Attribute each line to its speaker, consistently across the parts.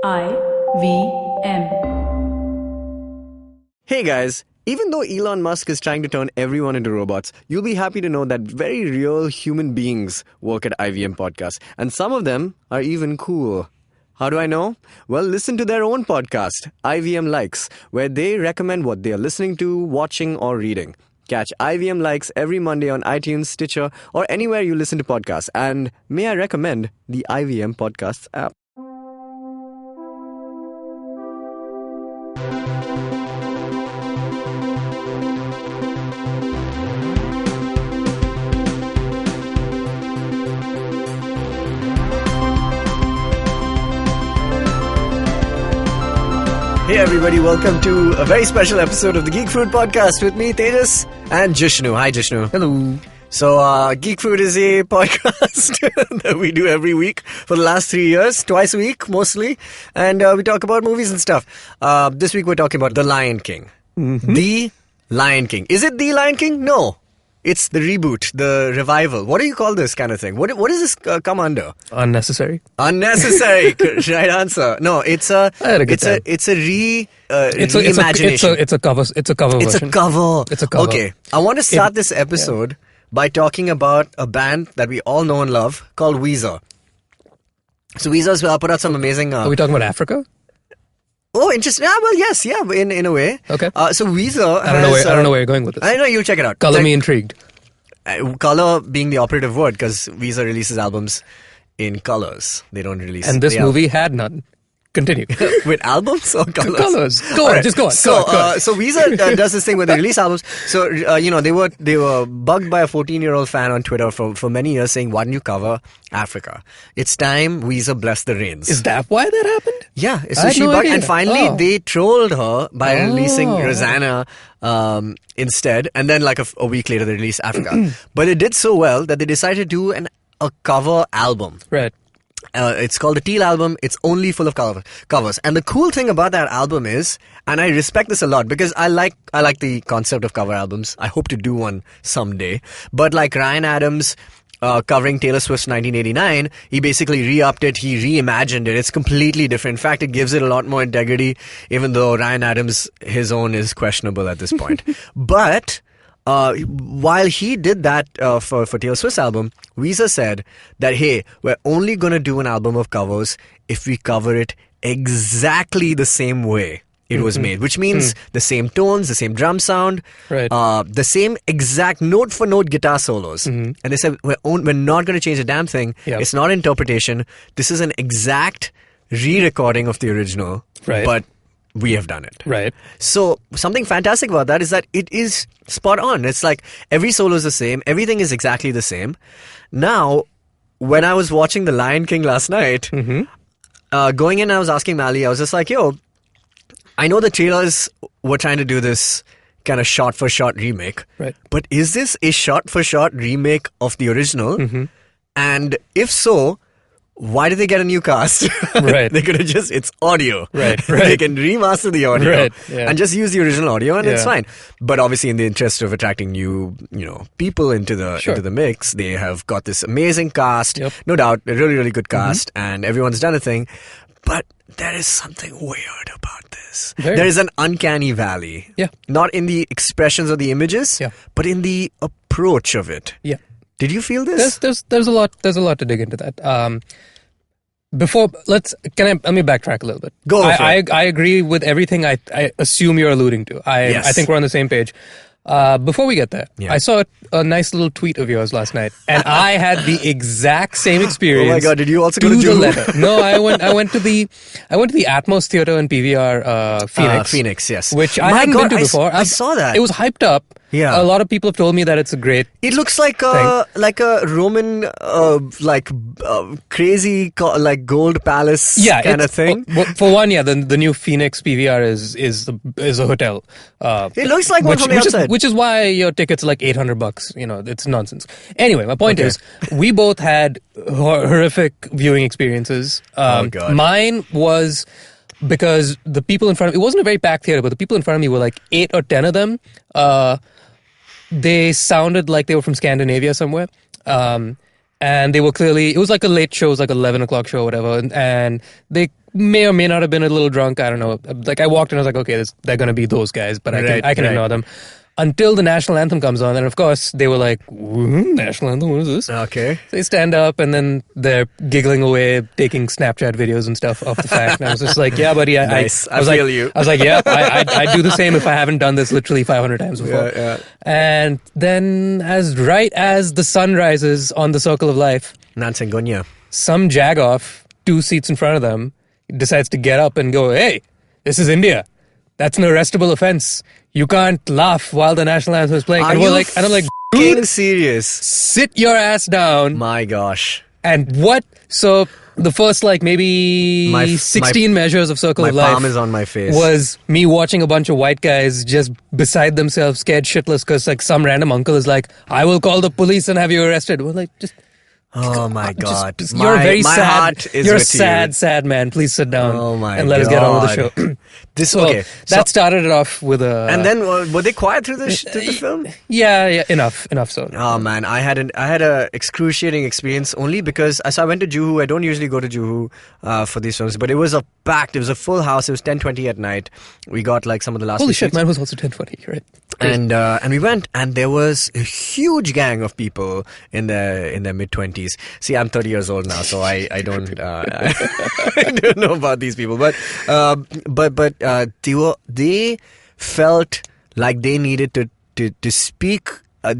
Speaker 1: IVM.
Speaker 2: Hey guys, even though Elon Musk is trying to turn everyone into robots, you'll be happy to know that very real human beings work at IVM Podcast, and some of them are even cool. How do I know? Well, listen to their own podcast, IVM Likes, where they recommend what they are listening to, watching, or reading. Catch IVM Likes every Monday on iTunes, Stitcher, or anywhere you listen to podcasts. And may I recommend the IVM Podcasts app? Hey everybody, welcome to a very special episode of the Geek Fruit Podcast with me, Tejas and Jishnu. Hi Jishnu.
Speaker 3: Hello.
Speaker 2: So, Geek Fruit is a podcast that we do every week for the last 3 years, twice a week mostly, and we talk about movies and stuff. This week we're talking about The Lion King. Mm-hmm. The Lion King. Is it The Lion King? No. It's the reboot, the revival. What do you call this kind of thing? What does this come under?
Speaker 3: Unnecessary.
Speaker 2: Unnecessary. Right answer. No, it's a reimagination.
Speaker 3: It's a cover. It's a cover.
Speaker 2: It's
Speaker 3: version.
Speaker 2: a cover.
Speaker 3: It's a cover.
Speaker 2: Okay, I want to start this episode by talking about a band that we all know and love called Weezer. So Weezer's put out some amazing.
Speaker 3: Are we talking about Africa?
Speaker 2: Oh, interesting. Yeah, well, yes, yeah, in a way.
Speaker 3: Okay.
Speaker 2: So Weezer.
Speaker 3: I don't know where you're going with this.
Speaker 2: I know you'll check it out.
Speaker 3: Color me intrigued.
Speaker 2: Color being the operative word because Weezer releases albums in colors. They don't release.
Speaker 3: And this movie had none. Continue.
Speaker 2: With albums or colors?
Speaker 3: Colors. Go on. Right. Just go on.
Speaker 2: So,
Speaker 3: go on.
Speaker 2: So Weezer does this thing where they release albums. So, they were bugged by a 14-year-old fan on Twitter for many years saying, why don't you cover Africa? It's time Weezer bless the reins.
Speaker 3: Is that why that happened?
Speaker 2: Yeah. So she bugged. And finally, they trolled her by releasing Rosanna instead. And then like a week later, they released Africa. But it did so well that they decided to do a cover album.
Speaker 3: Right.
Speaker 2: It's called the Teal Album. It's only full of covers. And the cool thing about that album is, and I respect this a lot because I like the concept of cover albums. I hope to do one someday. But like Ryan Adams covering Taylor Swift's 1989, he basically re-upped it. He reimagined it. It's completely different. In fact, it gives it a lot more integrity, even though Ryan Adams, his own is questionable at this point. But while he did that for Taylor Swift's album, Weezer said that, hey, we're only going to do an album of covers if we cover it exactly the same way it was made, which means the same tones, the same drum sound,
Speaker 3: right.
Speaker 2: The same exact note-for-note guitar solos. And they said, we're not going to change a damn thing.
Speaker 3: Yep.
Speaker 2: It's not interpretation. This is an exact re-recording of the original,
Speaker 3: right.
Speaker 2: But we have done it.
Speaker 3: Right.
Speaker 2: So something fantastic about that is that it is spot on. It's like every solo is the same. Everything is exactly the same. Now, when I was watching The Lion King last night, going in, I was asking Mally, I was just like, yo, I know the trailers were trying to do this kind of shot-for-shot remake. Right. But is this a shot-for-shot remake of the original? And if so, why did they get a new cast?
Speaker 3: Right.
Speaker 2: They could have just, it's audio.
Speaker 3: Right.
Speaker 2: They can remaster the audio
Speaker 3: and
Speaker 2: just use the original audio and it's fine. But obviously in the interest of attracting new, people into the mix, they have got this amazing cast. Yep. No doubt, a really, really good cast and everyone's done a thing. But there is something weird about this. There is an uncanny valley. Yeah. Not in the expressions or the images, but in the approach of it. Yeah. Did you feel this?
Speaker 3: There's a lot to dig into that. Let me backtrack a little bit.
Speaker 2: Go for it.
Speaker 3: I agree with everything I assume you're alluding to. I think we're on the same page. Before we get there, I saw a nice little tweet of yours last night, and I had the exact same experience.
Speaker 2: Oh my god! Did you also go to
Speaker 3: the letter? No, I went to the Atmos Theater in PVR Phoenix.
Speaker 2: Phoenix, yes.
Speaker 3: Which I hadn't been to before.
Speaker 2: I saw that.
Speaker 3: It was hyped up. Yeah, a lot of people have told me that it's a great.
Speaker 2: It looks like a Roman crazy gold palace kind of thing.
Speaker 3: For one, the new Phoenix PVR is a hotel.
Speaker 2: It looks like one from the outside,
Speaker 3: which is why your tickets are like $800. It's nonsense. Anyway, my point is, we both had horrific viewing experiences.
Speaker 2: Oh god,
Speaker 3: mine was. Because the people in front of me, it wasn't a very packed theater, but the people in front of me were like 8 or 10 of them. They sounded like they were from Scandinavia somewhere. And they were clearly, it was like a late show, it was like 11 o'clock show or whatever. And they may or may not have been a little drunk. I don't know. Like I walked in, I was like, okay, they're going to be those guys, but I can ignore them. Until the national anthem comes on, and of course they were like, national anthem, what is this?
Speaker 2: Okay.
Speaker 3: So they stand up and then they're giggling away, taking Snapchat videos and stuff off the fact. And I was just like, yeah, buddy,
Speaker 2: nice. I
Speaker 3: feel
Speaker 2: like, you.
Speaker 3: I was like, yeah, I'd do the same if I haven't done this literally 500 times before.
Speaker 2: Yeah.
Speaker 3: And then right as the sun rises on the circle of life,
Speaker 2: Nansengonya.
Speaker 3: some jagoff, 2 seats in front of them, decides to get up and go, hey, this is India. That's an arrestable offense. You can't laugh while the national anthem is playing. And I'm like, dude,
Speaker 2: serious?
Speaker 3: Sit your ass down.
Speaker 2: My gosh.
Speaker 3: And what? So the first maybe 16 measures of Circle of Life.
Speaker 2: My palm is on my face.
Speaker 3: Was me watching a bunch of white guys just beside themselves, scared shitless because some random uncle is like, I will call the police and have you arrested. We're like, just...
Speaker 2: Oh my God!
Speaker 3: You're very sad.
Speaker 2: Heart is
Speaker 3: you're a
Speaker 2: with
Speaker 3: sad man. Please sit down and let
Speaker 2: God.
Speaker 3: us get on with the show. That started it off with a.
Speaker 2: And then were they quiet through the film?
Speaker 3: Yeah, enough so.
Speaker 2: Oh man, I had a excruciating experience only because I went to Juhu. I don't usually go to Juhu for these films, but it was a full house. It was 10:20 at night. We got some of the last.
Speaker 3: Holy shit, mine was also 10:20. Right.
Speaker 2: And we went, and there was a huge gang of people in their mid-20s. See, I'm 30 years old now, so I don't I don't know about these people, but they felt like they needed to speak.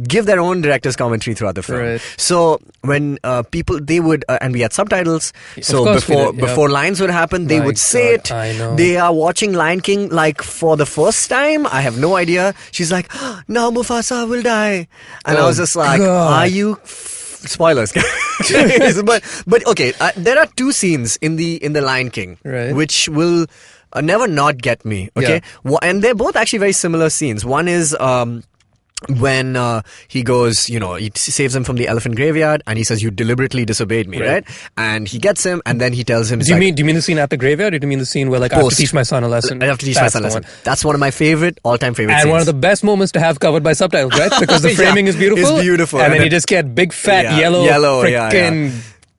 Speaker 2: Give their own director's commentary throughout the film.
Speaker 3: Right.
Speaker 2: So when people, they would, and we had subtitles. So before lines would happen, they would say it.
Speaker 3: I know.
Speaker 2: They are watching Lion King for the first time. I have no idea. She's like, now Mufasa will die, and I was just like, are you? Spoilers. but okay, there are 2 scenes in the Lion King,
Speaker 3: right,
Speaker 2: which will never not get me. Okay, and they're both actually very similar scenes. One is when he goes, he saves him from the elephant graveyard, and he says, "You deliberately disobeyed me," right? And he gets him, and then he tells him,
Speaker 3: Do you mean the scene at the graveyard, or do you mean the scene where I have to teach my son a lesson?
Speaker 2: I have to teach my son a lesson. That's one of my all-time favorite
Speaker 3: and
Speaker 2: scenes.
Speaker 3: one of the best moments to have covered by subtitles, right? Because the framing is beautiful.
Speaker 2: It's beautiful.
Speaker 3: And then you just get big fat yellow freaking...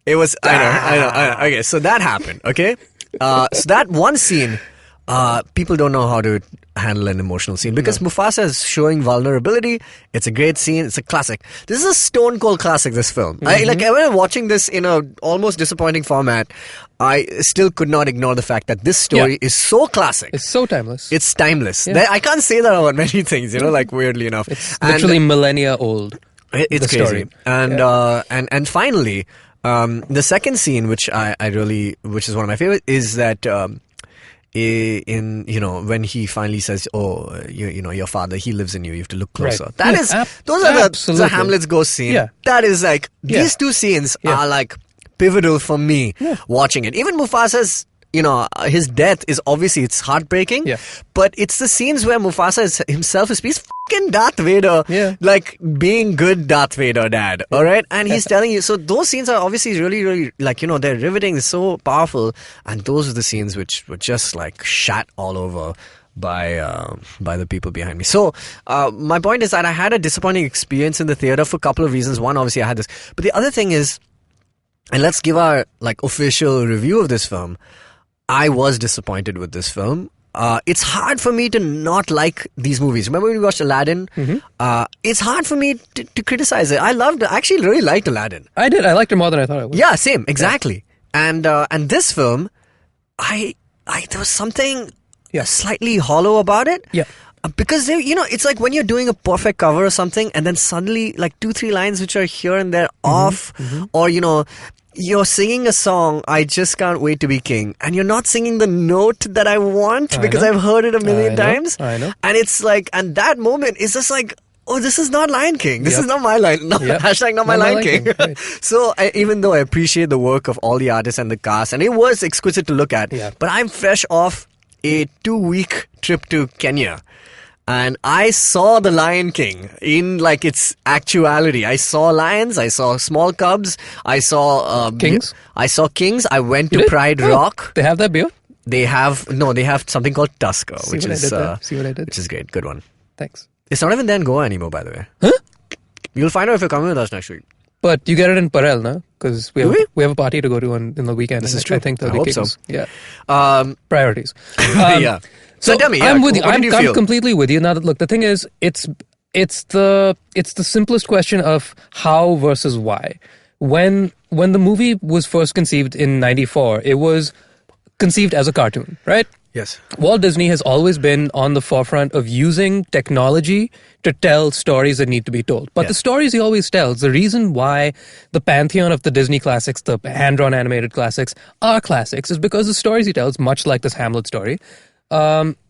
Speaker 2: It was, I know. Okay, so that happened, okay? So that one scene, people don't know how to handle an emotional scene because Mufasa is showing vulnerability. It's a great scene. It's a classic. This is a stone cold classic, this film. When I'm watching this in a almost disappointing format, I still could not ignore the fact that this story is so classic.
Speaker 3: It's so timeless.
Speaker 2: It's timeless. Yeah. I can't say that about many things, weirdly enough.
Speaker 3: It's literally millennia old.
Speaker 2: It's crazy.
Speaker 3: Story.
Speaker 2: And finally, the second scene, which is one of my favorites, is that when he finally says, your father, he lives in you, you have to look closer.
Speaker 3: Right.
Speaker 2: That is those are the Hamlet's ghost scene.
Speaker 3: Yeah.
Speaker 2: That is these 2 scenes are pivotal for me watching it. Even Mufasa's his death is obviously, it's heartbreaking, but it's the scenes where Mufasa himself is fucking Darth Vader, being good Darth Vader dad, alright? And he's telling you, so those scenes are obviously really, really, they're riveting, so powerful, and those are the scenes which were just shat all over by the people behind me. So my point is that I had a disappointing experience in the theater for a couple of reasons. One, obviously I had this, but the other thing is, and let's give our official review of this film, I was disappointed with this film. It's hard for me to not like these movies. Remember when we watched Aladdin? It's hard for me to criticize it. I actually really liked Aladdin.
Speaker 3: I did. I liked it more than I thought I would.
Speaker 2: Yeah, same, exactly. Yeah. And this film, there was something slightly hollow about it.
Speaker 3: Yeah.
Speaker 2: Because it's like when you're doing a perfect cover or something, and then suddenly 2-3 lines which are here and there off, or you're singing a song, I Just Can't Wait to Be King, and you're not singing the note that I want because I've heard it a million times.
Speaker 3: I know.
Speaker 2: And it's and that moment is just oh, this is not Lion King. This is not my line. Hashtag not my Lion King.
Speaker 3: Right.
Speaker 2: So even though I appreciate the work of all the artists and the cast, and it was exquisite to look at, but I'm fresh off a 2-week trip to Kenya. And I saw the Lion King in its actuality. I saw lions. I saw small cubs. I saw
Speaker 3: kings.
Speaker 2: I saw kings. I went to Pride Rock.
Speaker 3: They have that beer?
Speaker 2: They have something called Tusker,
Speaker 3: See what I did?
Speaker 2: Which is great. Good one.
Speaker 3: Thanks.
Speaker 2: It's not even there in Goa anymore, by the way.
Speaker 3: Huh?
Speaker 2: You'll find out if you're coming with us next week.
Speaker 3: But you get it in Parel, no? because
Speaker 2: Do we?
Speaker 3: we have a party to go to in the weekend.
Speaker 2: This
Speaker 3: and
Speaker 2: is true.
Speaker 3: I think
Speaker 2: I
Speaker 3: there'll be
Speaker 2: hope
Speaker 3: cakes.
Speaker 2: so.
Speaker 3: Yeah. Priorities.
Speaker 2: Yeah. So tell me, yeah,
Speaker 3: I'm with you.
Speaker 2: what did you
Speaker 3: I'm
Speaker 2: feel?
Speaker 3: completely with you. Now, look, the thing is, it's the simplest question of how versus why. When the movie was first conceived in '94, it was conceived as a cartoon, right?
Speaker 2: Yes.
Speaker 3: Walt Disney has always been on the forefront of using technology to tell stories that need to be told. But the stories he always tells, the reason why the pantheon of the Disney classics, the hand-drawn animated classics, are classics is because the stories he tells, much like this Hamlet story,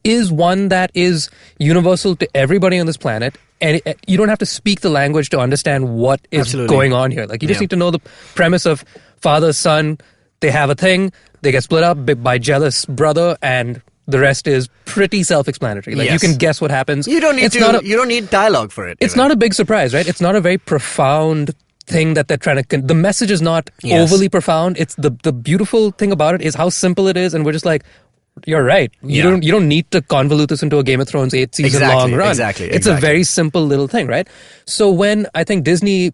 Speaker 3: is one that is universal to everybody on this planet. And you don't have to speak the language to understand what is
Speaker 2: Absolutely.
Speaker 3: going on here. Like, you just need to know the premise of father, son, they have a thing, they get split up by jealous brother, and the rest is pretty self-explanatory. Like, you can guess what happens.
Speaker 2: You don't need you don't need dialogue for it.
Speaker 3: It's not a big surprise, right? It's not a very profound thing that they're trying to... the message is not overly profound. It's the beautiful thing about it is how simple it is, and we're just like, you're right. You don't need to convolute this into a Game of Thrones 8-season long run.
Speaker 2: Exactly.
Speaker 3: It's a very simple little thing, right? So when I think Disney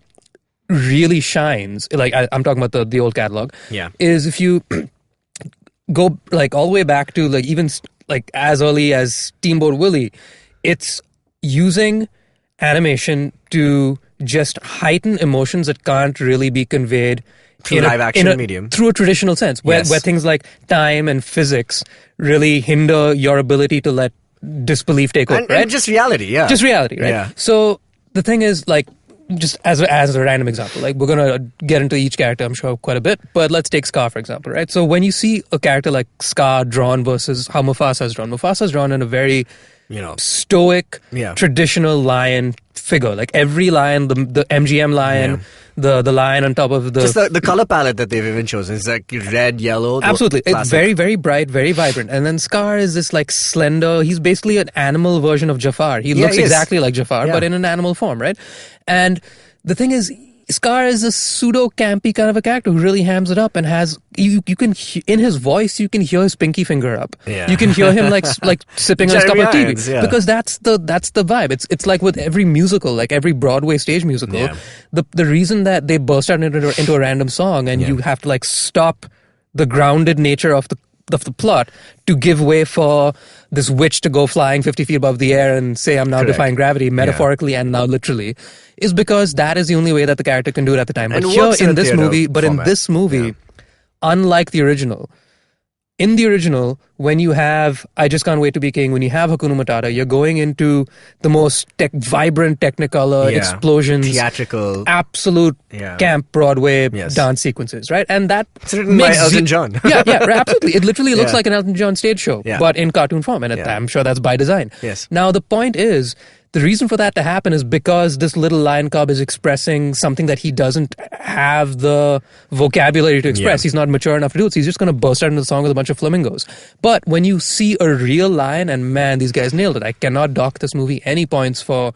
Speaker 3: really shines, like I'm talking about the old catalog, is if you go like all the way back to like even like as early as Steamboat Willie, it's using animation to just heighten emotions that can't really be conveyed
Speaker 2: through live action medium,
Speaker 3: through a traditional sense, where things like time and physics really hinder your ability to let disbelief take over, right?
Speaker 2: And just reality,
Speaker 3: just reality, right?
Speaker 2: Yeah.
Speaker 3: So the thing is, like, just as a random example, like, we're gonna get into each character, I'm sure, quite a bit, but let's take Scar for example, right? So when you see a character like Scar drawn versus how Mufasa is drawn in a very stoic, traditional lion figure. Like every lion, the MGM lion, the lion on top of the...
Speaker 2: Just the color palette that they've even chosen is like red, yellow.
Speaker 3: Absolutely. It's very, very bright, very vibrant. And then Scar is this like slender... He's basically an animal version of Jafar. He looks exactly like Jafar, but in an animal form, right? And the thing is... Scar is a pseudo-campy kind of a character who really hams it up and has... You can... In his voice, you can hear his pinky finger up.
Speaker 2: Yeah.
Speaker 3: You can hear him like sipping on his cup of tea.
Speaker 2: Yeah.
Speaker 3: Because that's the vibe. It's like with every musical, like every Broadway stage musical, the reason that they burst out into a random song and you have to like stop the grounded nature of the plot to give way for this witch to go flying 50 feet above the air and say, I'm now defying gravity, metaphorically and now literally, is because that is the only way that the character can do it at the time. But here in this movie, unlike the original, in the original, when you have I Just Can't Wait to Be King, when you have Hakuna Matata, you're going into the most vibrant Technicolor explosions,
Speaker 2: theatrical,
Speaker 3: absolute camp Broadway dance sequences, right? And that
Speaker 2: it's written by Elton John.
Speaker 3: Absolutely. It literally looks like an Elton John stage show, but in cartoon form, and I'm sure that's by design.
Speaker 2: Yes.
Speaker 3: Now the point is, the reason for that to happen is because this little lion cub is expressing something that he doesn't have the vocabulary to express. He's not mature enough to do it. So he's just going to burst out into the song with a bunch of flamingos. But when you see a real lion, and man, these guys nailed it. I cannot dock this movie any points for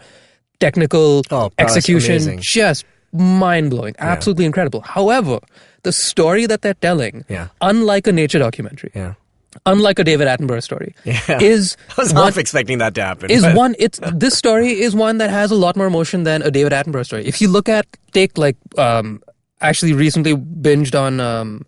Speaker 3: technical execution.
Speaker 2: Amazing.
Speaker 3: Just mind-blowing. Absolutely incredible. However, the story that they're telling, unlike a nature documentary, unlike a David Attenborough story, is...
Speaker 2: I was half expecting that to happen.
Speaker 3: This story is one that has a lot more emotion than a David Attenborough story. If you look at, actually recently binged on,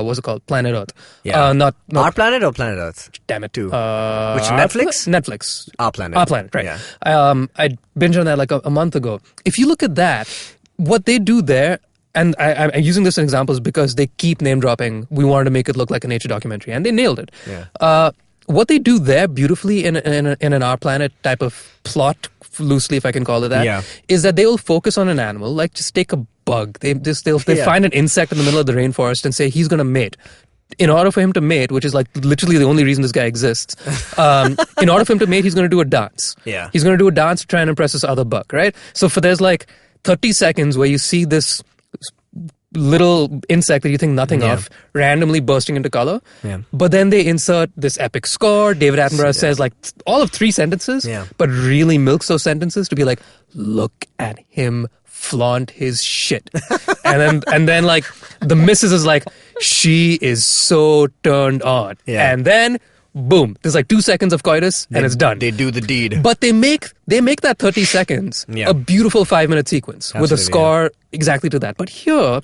Speaker 3: what's it called? Planet Earth. Not
Speaker 2: Our Planet or Planet Earth?
Speaker 3: Damn it.
Speaker 2: Which, Netflix?
Speaker 3: Netflix.
Speaker 2: Our Planet.
Speaker 3: Our Planet, right.
Speaker 2: Yeah.
Speaker 3: I binged on that like a month ago. If you look at that, what they do there... And I'm using this as examples because they keep name dropping. We wanted to make it look like a nature documentary, and they nailed it. What they do there beautifully in an Our Planet type of plot, loosely if I can call it that, is that they will focus on an animal. Like just take a bug. They'll find an insect in the middle of the rainforest and say he's going to mate. In order for him to mate, which is like literally the only reason this guy exists, in order for him to mate, he's going to do a dance. He's going to do a dance to try and impress this other buck, right? So there's like 30 seconds where you see this little insect that you think nothing of randomly bursting into color, but then they insert this epic score. David Attenborough says like all of 3 sentences, but really milks those sentences to be like, look at him flaunt his shit. and then like the missus is like, she is so turned on, and then boom, there's like 2 seconds of coitus and it's done.
Speaker 2: They do the deed.
Speaker 3: But they make that 30 seconds a beautiful 5-minute sequence with a score exactly to that. But here,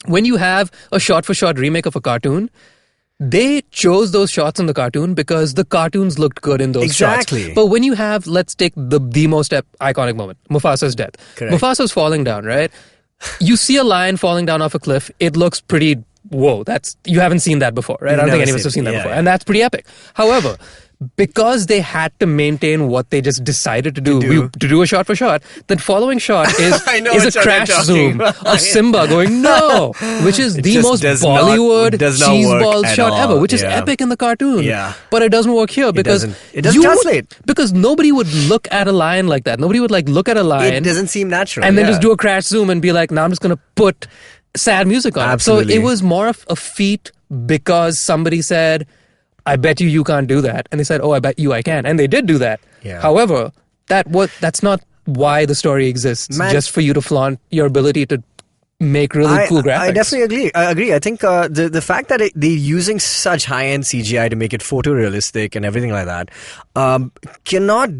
Speaker 3: when you have a shot-for-shot remake of a cartoon, they chose those shots in the cartoon because the cartoons looked good in those shots. But when you have, let's take the most iconic moment, Mufasa's death.
Speaker 2: Correct.
Speaker 3: Mufasa's falling down, right? You see a lion falling down off a cliff. It looks pretty, whoa, you haven't seen that before, right? I don't think any of us have seen that before. And that's pretty epic. However, because they had to maintain what they just decided to do a shot for shot, that following shot is a crash zoom of Simba going no, which is the most Bollywood cheeseball shot ever, which is epic in the cartoon.
Speaker 2: Yeah.
Speaker 3: But it doesn't work here because
Speaker 2: it doesn't translate.
Speaker 3: Because nobody would look at a lion like that. Nobody would look at a lion.
Speaker 2: It doesn't seem natural.
Speaker 3: And then just do a crash zoom and be like, now I'm just going to put sad music on
Speaker 2: Absolutely.
Speaker 3: it. So it was more of a feat because somebody said, I bet you can't do that. And they said, oh, I bet you I can. And they did do that.
Speaker 2: Yeah.
Speaker 3: However, that's not why the story exists. Just for you to flaunt your ability to make really cool graphics.
Speaker 2: I definitely agree. I think the fact that they're using such high-end CGI to make it photorealistic and everything like that cannot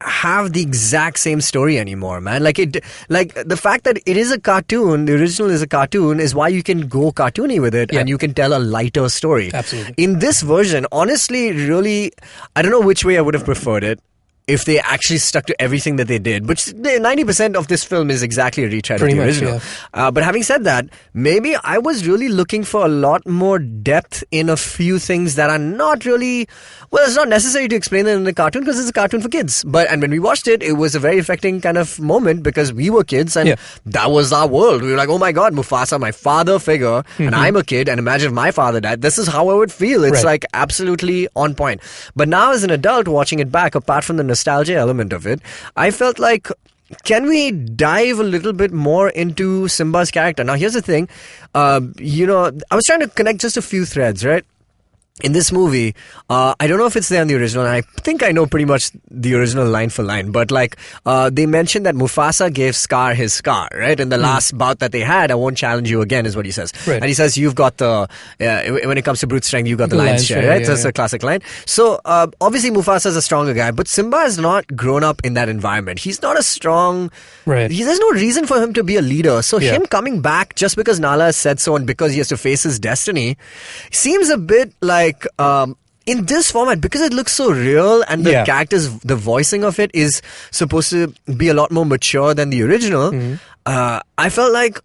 Speaker 2: have the exact same story anymore, man. Like the fact that it is a cartoon, the original is a cartoon, is why you can go cartoony with it and you can tell a lighter story.
Speaker 3: Absolutely.
Speaker 2: In this version, honestly, really, I don't know which way I would have preferred it. If they actually stuck to everything that they did, which 90% of this film is exactly a retread of the original. But having said that, maybe I was really looking for a lot more depth in a few things that are not really, well, it's not necessary to explain it in the cartoon because it's a cartoon for kids. And when we watched it, it was a very affecting kind of moment because we were kids and that was our world. We were like, oh my God, Mufasa, my father figure, and I'm a kid, and imagine if my father died. This is how I would feel. It's like absolutely on point. But now as an adult watching it back, apart from the nostalgia element of it, I felt like, can we dive a little bit more into Simba's character? Now, here's the thing. I was trying to connect just a few threads, right? In this movie, I don't know if it's there in the original, and I think I know pretty much the original line for line, but they mentioned that Mufasa gave Scar his scar, right? In the last bout that they had, I won't challenge you again, is what he says.
Speaker 3: Right.
Speaker 2: And he says, you've got when it comes to brute strength, you've got the lion's share, right? So that's a classic line. So, obviously Mufasa's a stronger guy, but Simba has not grown up in that environment. He's not a strong...
Speaker 3: Right.
Speaker 2: There's no reason for him to be a leader. So him coming back just because Nala has said so and because he has to face his destiny seems a bit like... in this format, because it looks so real and the characters, the voicing of it is supposed to be a lot more mature than the original, I felt like,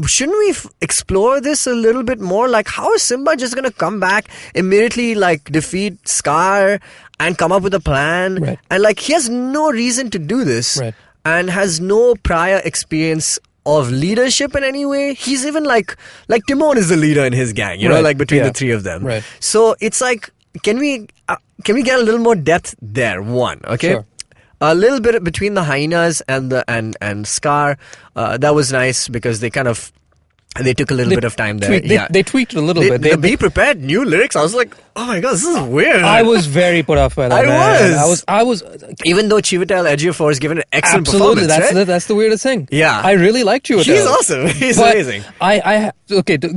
Speaker 2: shouldn't we explore this a little bit more? Like, how is Simba just going to come back, immediately defeat Scar and come up with a plan?
Speaker 3: Right.
Speaker 2: And he has no reason to do this and has no prior experience of leadership in any way. He's even like Timon is the leader in his gang, you know, between the three of them.
Speaker 3: Right.
Speaker 2: So it's like, can we get a little more depth there? One, okay.
Speaker 3: Sure.
Speaker 2: A little bit between the hyenas and Scar. That was nice because they took a little bit of time there.
Speaker 3: They tweaked a little bit.
Speaker 2: They Be Prepared, new lyrics. I was like, oh my God, this is weird.
Speaker 3: I was very put off by that. I was.
Speaker 2: Even though Chiwetel Ejiofor has given an excellent performance,
Speaker 3: that's the weirdest thing.
Speaker 2: Yeah.
Speaker 3: I really like Chiwetel.
Speaker 2: He's awesome. He's amazing.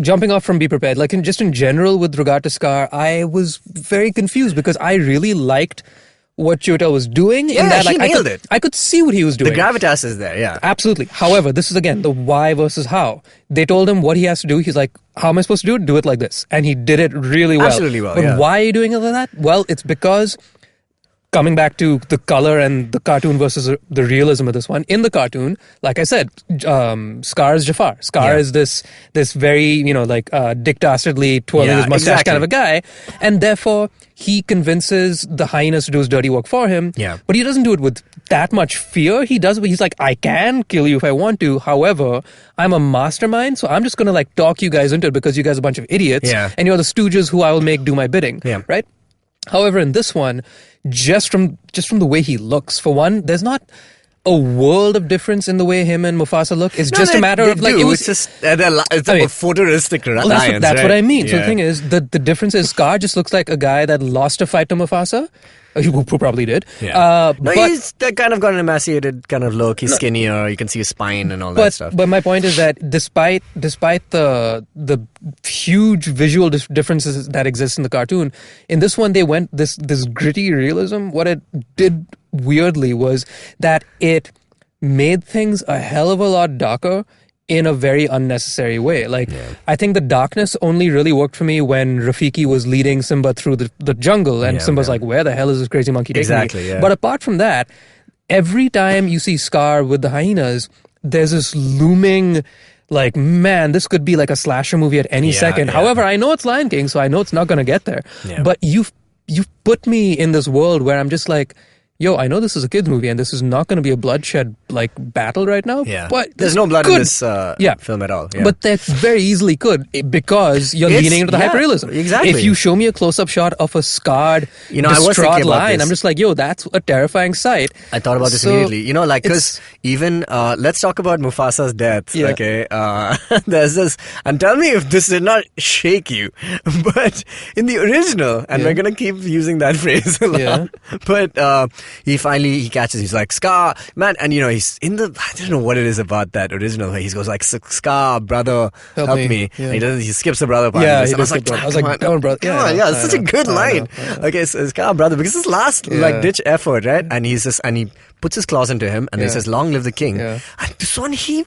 Speaker 3: Jumping off from Be Prepared, in general with regard to Scar, I was very confused because I really liked what Chiwetel was doing.
Speaker 2: Yeah,
Speaker 3: in that,
Speaker 2: he nailed it.
Speaker 3: I could see what he was doing.
Speaker 2: The gravitas is there, yeah.
Speaker 3: Absolutely. However, this is again the why versus how. They told him what he has to do. He's like, how am I supposed to do it? Do it like this. And he did it really well.
Speaker 2: Absolutely well,
Speaker 3: But why are you doing it like that? Well, it's because, coming back to the color and the cartoon versus the realism of this one, in the cartoon, like I said, Scar is Jafar. Scar is this very, Dick Dastardly, twirling his mustache kind of a guy. And therefore, he convinces the hyenas to do his dirty work for him.
Speaker 2: Yeah.
Speaker 3: But he doesn't do it with that much fear. He does. He's like, I can kill you if I want to. However, I'm a mastermind, so I'm just going to talk you guys into it because you guys are a bunch of idiots.
Speaker 2: Yeah.
Speaker 3: And you're the stooges who I will make do my bidding.
Speaker 2: Yeah.
Speaker 3: Right? However, in this one, just from the way he looks, for one, there's not a world of difference in the way him and Mufasa look. It's just a matter of
Speaker 2: it's just it's a photorealistic lions.
Speaker 3: That's what I mean. So the thing is, the difference is Scar just looks like a guy that lost a fight to Mufasa. Who probably did.
Speaker 2: Yeah. He's kind of got an emaciated kind of look. He's skinnier. You can see his spine and all that stuff.
Speaker 3: But my point is that despite the huge visual differences that exist in the cartoon, in this one they went this gritty realism. What it did weirdly was that it made things a hell of a lot darker in a very unnecessary way. Like, I think the darkness only really worked for me when Rafiki was leading Simba through the jungle, and Simba's like, where the hell is this crazy monkey taking me?
Speaker 2: Yeah.
Speaker 3: But apart from that, every time you see Scar with the hyenas, there's this looming, like, man, this could be like a slasher movie at any second. However, I know it's Lion King, so I know it's not going to get there. But you've put me in this world where I'm just like, yo, I know this is a kids movie and this is not going to be a bloodshed like battle right now. But
Speaker 2: there's no blood in this film at all.
Speaker 3: But that very easily could, because you're leaning into the hyperrealism.
Speaker 2: Exactly.
Speaker 3: If you show me a close-up shot of a scarred, distraught lion, I'm just like, yo, that's a terrifying sight.
Speaker 2: I thought about this immediately. Like, because even let's talk about Mufasa's death. Okay, there's this, and tell me if this did not shake you. But in the original, and we're gonna keep using that phrase a lot. But he catches. He's like, Scar, man, and he's in the. I don't know what it is about that original. He goes like, Scar, brother, help me. And he skips the brother part.
Speaker 3: Yeah, he does skip brother. I was like, come on, brother.
Speaker 2: It's such a good line. Okay, so Scar, brother, because his last ditch effort, right? And he puts his claws into him, and he says, "Long live the king." And this one, he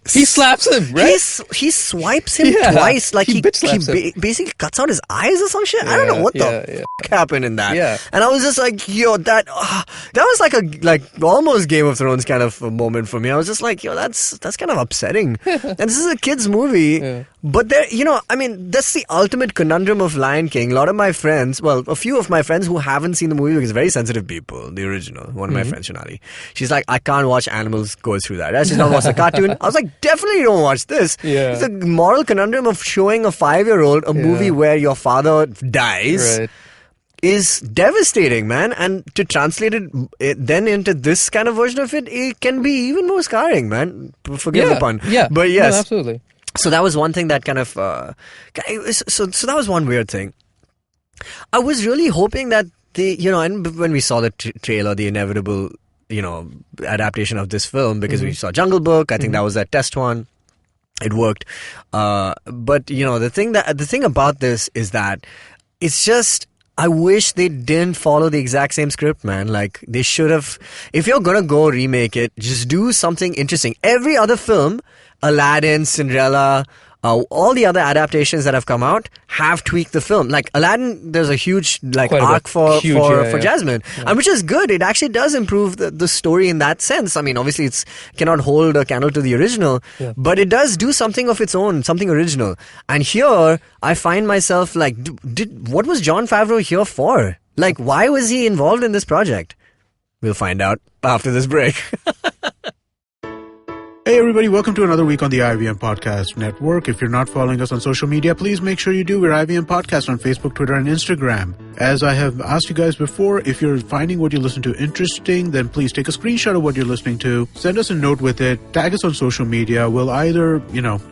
Speaker 3: slaps him, right?
Speaker 2: He swipes him twice, like he basically cuts out his eyes or some shit. I don't know what the happened in that. And I was just like, yo, that was like almost Game of Thrones kind of a moment for me. I was just like, yo, that's kind of upsetting. And this is a kids movie, but there, that's the ultimate conundrum of Lion King. A lot of my friends, well, a few of my friends who haven't seen the movie, because very sensitive people, the original. One of my friends, Shonali, she's like, I can't watch animals go through that. She's not watch the cartoon. I was like, definitely don't watch this. It's a moral conundrum of showing a 5-year-old a movie where your father dies is devastating, man. And to translate it then into this kind of version of it can be even more scarring, man. Forgive the pun. But yes.
Speaker 3: No, absolutely.
Speaker 2: So that was one thing that kind of... so that was one weird thing. I was really hoping that and when we saw the trailer, the inevitable... adaptation of this film, because we saw Jungle Book. I think that was that test one. It worked. But the thing about this is that it's just, I wish they didn't follow the exact same script, man. Like, they should have, if you're gonna go remake it, just do something interesting. Every other film, Aladdin, Cinderella, all the other adaptations that have come out have tweaked the film. Like Aladdin, there's a huge arc for Jasmine, and which is good. It actually does improve the story in that sense. I mean, obviously, it cannot hold a candle to the original, but it does do something of its own, something original. And here, I find myself like, what was Jon Favreau here for? Like, why was he involved in this project? We'll find out after this break.
Speaker 1: Hey everybody, welcome to another week on the IVM Podcast Network. If you're not following us on social media, please make sure you do. We're IVM Podcast on Facebook, Twitter, and Instagram. As I have asked you guys before, if you're finding what you listen to interesting, then please take a screenshot of what you're listening to, send us a note with it, tag us on social media. We'll either,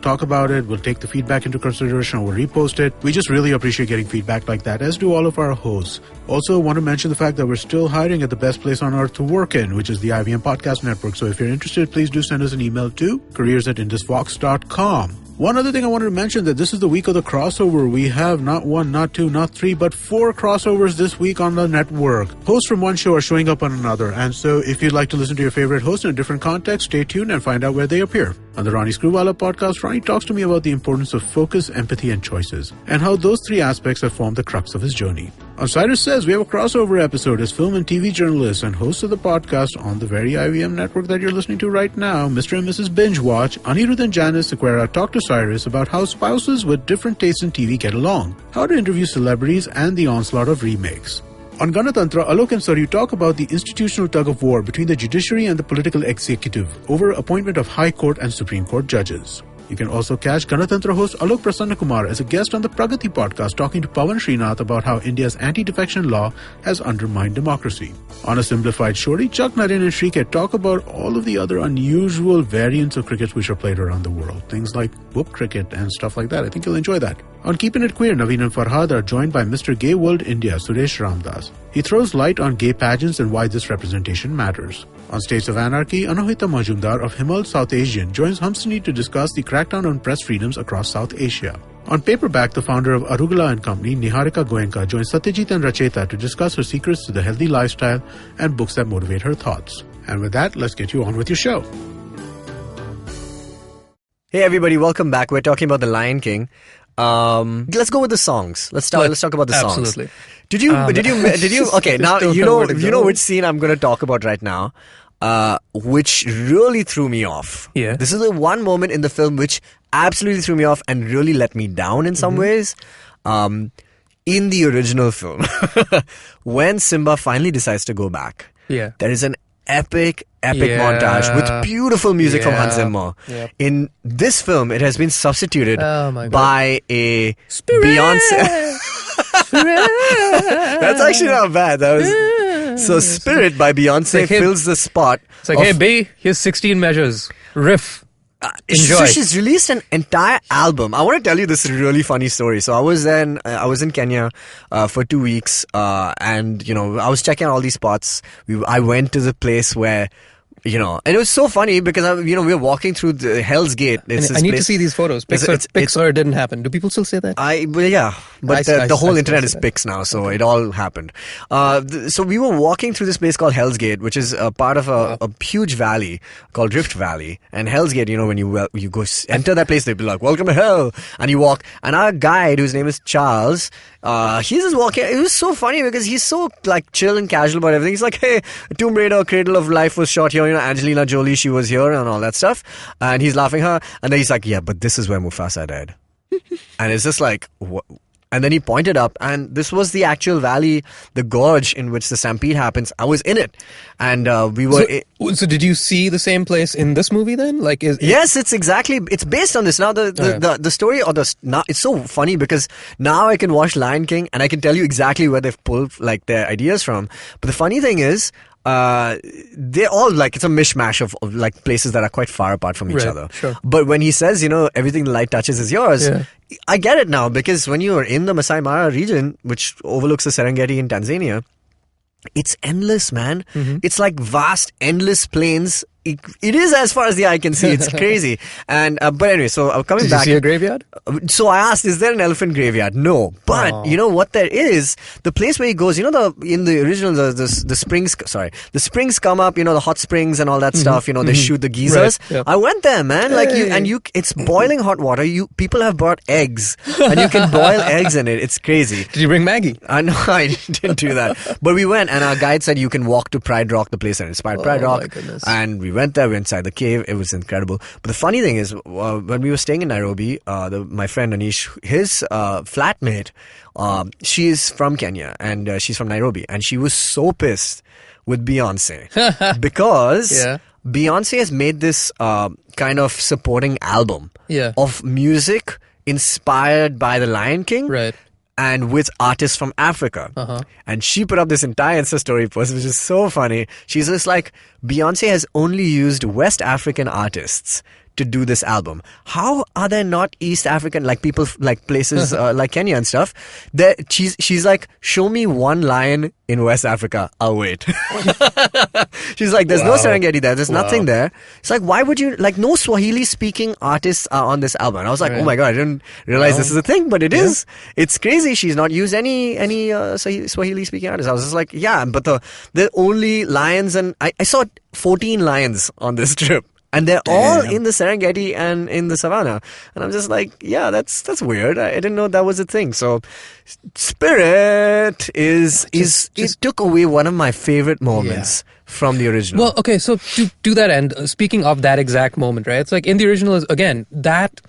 Speaker 1: talk about it, we'll take the feedback into consideration, or we'll repost it. We just really appreciate getting feedback like that, as do all of our hosts. Also, want to mention the fact that we're still hiring at the best place on earth to work in, which is the IVM Podcast Network. So if you're interested, please do send us an email to careers@indusvox.com. One other thing I wanted to mention, that this is the week of the crossover. We have not one, not two, not three, but 4 crossovers this week on the network. Hosts from one show are showing up on another, and so if you'd like to listen to your favorite host in a different context, stay tuned and find out where they appear. On the Ronnie Screwvala podcast, Ronnie talks to me about the importance of focus, empathy, and choices, and how those 3 aspects have formed the crux of his journey. On Cyrus Says, we have a crossover episode as film and TV journalists and hosts of the podcast on the very IVM network that you're listening to right now, Mr. and Mrs. Binge Watch, Anirudh and Janice Sequeira talk to Cyrus about how spouses with different tastes in TV get along, how to interview celebrities, and the onslaught of remakes. On Ganatantra, Alok and Saryu talk about the institutional tug-of-war between the judiciary and the political executive over appointment of High Court and Supreme Court judges. You can also catch Ganatantra host Alok Prasannakumar as a guest on the Pragati podcast talking to Pawan Srinath about how India's anti-defection law has undermined democracy. On a simplified shorty, Chuck Naren and Shrikhet talk about all of the other unusual variants of cricket which are played around the world. Things like whoop cricket and stuff like that. I think you'll enjoy that. On Keeping It Queer, Naveen and Farhad are joined by Mr. Gay World India, Suresh Ramdas. He throws light on gay pageants and why this representation matters. On States of Anarchy, Anohita Majumdar of Himal South Asian joins Hamsini to discuss the crackdown on press freedoms across South Asia. On Paperback, the founder of Arugula & Company, Niharika Goenka, joins Satyajit and Racheta to discuss her secrets to the healthy lifestyle and books that motivate her thoughts. And with that, let's get you on with your show.
Speaker 2: Hey everybody, welcome back. We're talking about The Lion King. Let's go with the songs. Let's talk about the songs.
Speaker 3: Absolutely.
Speaker 2: Did you? Okay, now you know which scene I'm going to talk about right now, which really threw me off.
Speaker 3: Yeah.
Speaker 2: This is the one moment in the film which absolutely threw me off and really let me down in some ways. In the original film, when Simba finally decides to go back, there is an epic montage with beautiful music from Hans Zimmer.
Speaker 3: Yep.
Speaker 2: In this film, it has been substituted
Speaker 3: my God.
Speaker 2: by a
Speaker 3: Spirit!
Speaker 2: Beyonce. That's actually not bad. That was so Spirit by Beyonce
Speaker 3: like, hey,
Speaker 2: fills the spot.
Speaker 3: It's like, hey, B, here's 16 measures. Riff. Enjoy.
Speaker 2: So she's released an entire album. I want to tell you this really funny story. So I was in Kenya for 2 weeks, and I was checking out all these spots. I went to the place where. And it was so funny because we were walking through the Hell's Gate.
Speaker 3: I need to see these photos. Pixar didn't happen. Do people still say that?
Speaker 2: The whole internet is Pix now, so it all happened. So we were walking through this place called Hell's Gate, which is a part of a huge valley called Rift Valley. And Hell's Gate, when you go enter that place, they'd be like, "Welcome to Hell," and you walk. And our guide, whose name is Charles, he's just walking. It was so funny because he's so like chill and casual about everything. He's like, "Hey, Tomb Raider, Cradle of Life was shot here. Angelina Jolie, she was here and all that stuff." And he's laughing her. And then he's like, "Yeah, but this is where Mufasa died." And it's just like, what? And then he pointed up, and this was the actual valley, the gorge in which the stampede happens. I was in it, and we were.
Speaker 3: So did you see the same place in this movie then?
Speaker 2: Yes, it's based on this. Now the story it's so funny because now I can watch Lion King and I can tell you exactly where they've pulled like their ideas from. But the funny thing is, they're all like, it's a mishmash of like places that are quite far apart from each other.
Speaker 3: Sure.
Speaker 2: But when he says, everything the light touches is yours, I get it now, because when you're in the Masai Mara region, which overlooks the Serengeti in Tanzania, it's endless, man. Mm-hmm. It's like vast, endless plains. It is, as far as the eye can see. It's crazy. And but anyway, so coming back.
Speaker 3: Did you see a graveyard?
Speaker 2: So I asked, is there an elephant graveyard? No. But you know what there is? The place where he goes, in the original, the springs, the springs come up, the hot springs and all that stuff, they shoot the geysers.
Speaker 3: Right. Yep.
Speaker 2: I went there, man. It's boiling hot water. People have brought eggs and you can boil eggs in it. It's crazy.
Speaker 3: Did you bring Maggie?
Speaker 2: No, I didn't do that. But we went, and our guide said you can walk to Pride Rock, the place that inspired Pride Rock.
Speaker 3: My goodness.
Speaker 2: And we went there, we were inside the cave. It was incredible. But the funny thing is, when we were staying in Nairobi, my friend Anish, his flatmate, she's from Kenya, and she's from Nairobi, and she was so pissed with Beyonce because Beyonce has made this kind of supporting album of music inspired by The Lion King.
Speaker 3: Right.
Speaker 2: And with artists from Africa. And she put up this entire Insta story post, which is so funny. She's just like, Beyonce has only used West African artists to do this album. How are there not East African, like people, like places like Kenya and stuff? She's like, show me one lion in West Africa. I'll wait. She's like, there's no Serengeti there. There's nothing there. It's like, why would you, like, no Swahili speaking artists are on this album. And I was like, oh my God, I didn't realize this is a thing, but it is. It's crazy. She's not used any Swahili speaking artists. I was just like, yeah, but the only lions, and I saw 14 lions on this trip. And they're all in the Serengeti and in the savannah. And I'm just like, yeah, that's weird. I didn't know that was a thing. So Spirit it took away one of my favorite moments from the original.
Speaker 3: Well, okay, so to that end, speaking of that exact moment, right? It's like in the original is, again, that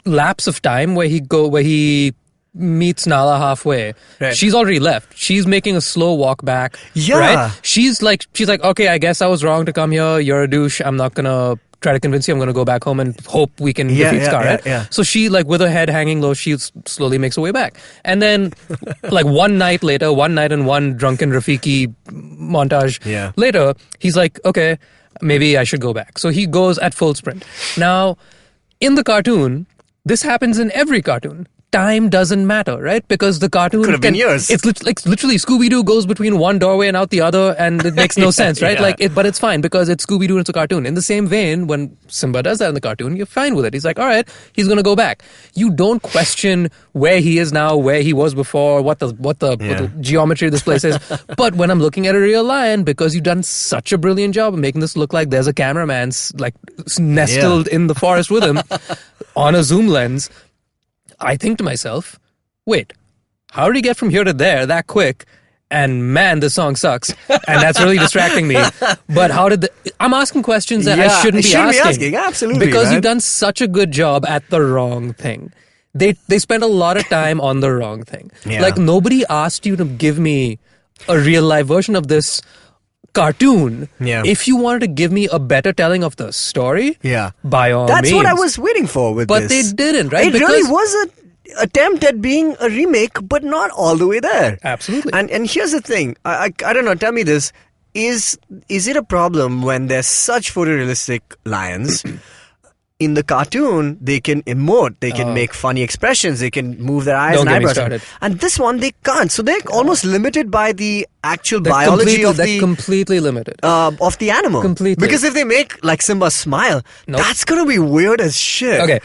Speaker 3: lapse of time where he meets Nala halfway. Right. She's already left. She's making a slow walk back. Yeah. Right? She's like, okay, I guess I was wrong to come here. You're a douche. I'm not gonna try to convince you. I'm gonna go back home and hope we can defeat Scar. Right? So she, like, with her head hanging low, she slowly makes her way back. And then, like, one night and one drunken Rafiki montage later, he's like, okay, maybe I should go back. So he goes at full sprint. Now, in the cartoon, this happens in every cartoon. time doesn't matter, right? Because the cartoon
Speaker 2: Could have been years.
Speaker 3: It's literally Scooby-Doo goes between one doorway and out the other, and it makes no sense, right?
Speaker 2: Yeah.
Speaker 3: But it's fine because it's Scooby-Doo and it's a cartoon. In the same vein, when Simba does that in the cartoon, you're fine with it. He's like, all right, he's going to go back. You don't question where he is now, where he was before, what the geometry of this place is. But when I'm looking at a real lion, because you've done such a brilliant job of making this look like there's a cameraman like nestled in the forest with him on a zoom lens, I think to myself, wait, how did he get from here to there that quick? And man, the song sucks. And that's really distracting me. But I'm asking questions that I shouldn't be asking.
Speaker 2: Absolutely.
Speaker 3: Because you've done such a good job at the wrong thing. They spent a lot of time on the wrong thing.
Speaker 2: Yeah.
Speaker 3: Like, nobody asked you to give me a real life version of this cartoon.
Speaker 2: Yeah.
Speaker 3: If you wanted to give me a better telling of the story, by all means.
Speaker 2: That's what I was waiting for with
Speaker 3: but
Speaker 2: this.
Speaker 3: they didn't, right?
Speaker 2: It really was an attempt at being a remake, but not all the way there.
Speaker 3: Absolutely.
Speaker 2: And here's the thing. I don't know, tell me this. Is it a problem when there's such photorealistic lions? In the cartoon, they can emote, they can make funny expressions, they can move their eyes and eyebrows. And this one, they can't. So they're almost limited by the actual biology of the...
Speaker 3: completely limited.
Speaker 2: Of the animal.
Speaker 3: Completely.
Speaker 2: Because if they make, like, Simba smile, that's going to be weird as shit.
Speaker 3: Okay.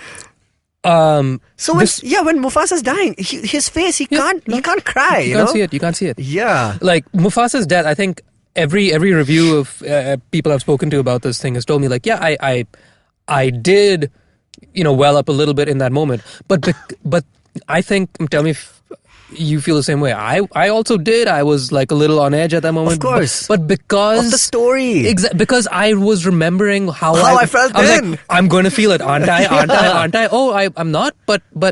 Speaker 2: So when Mufasa's dying, his face, he can't cry,
Speaker 3: you can't see it.
Speaker 2: Yeah.
Speaker 3: Like, Mufasa's death, I think every review of people I've spoken to about this thing has told me, like, yeah, I did, well up a little bit in that moment. But I think, tell me if you feel the same way. I also did. I was like a little on edge at that moment.
Speaker 2: Of course.
Speaker 3: But because...
Speaker 2: of the story.
Speaker 3: Because I was remembering how
Speaker 2: I felt
Speaker 3: was
Speaker 2: then.
Speaker 3: Like, I'm going to feel it, aren't I? Aren't I? Oh, I'm not, but
Speaker 2: I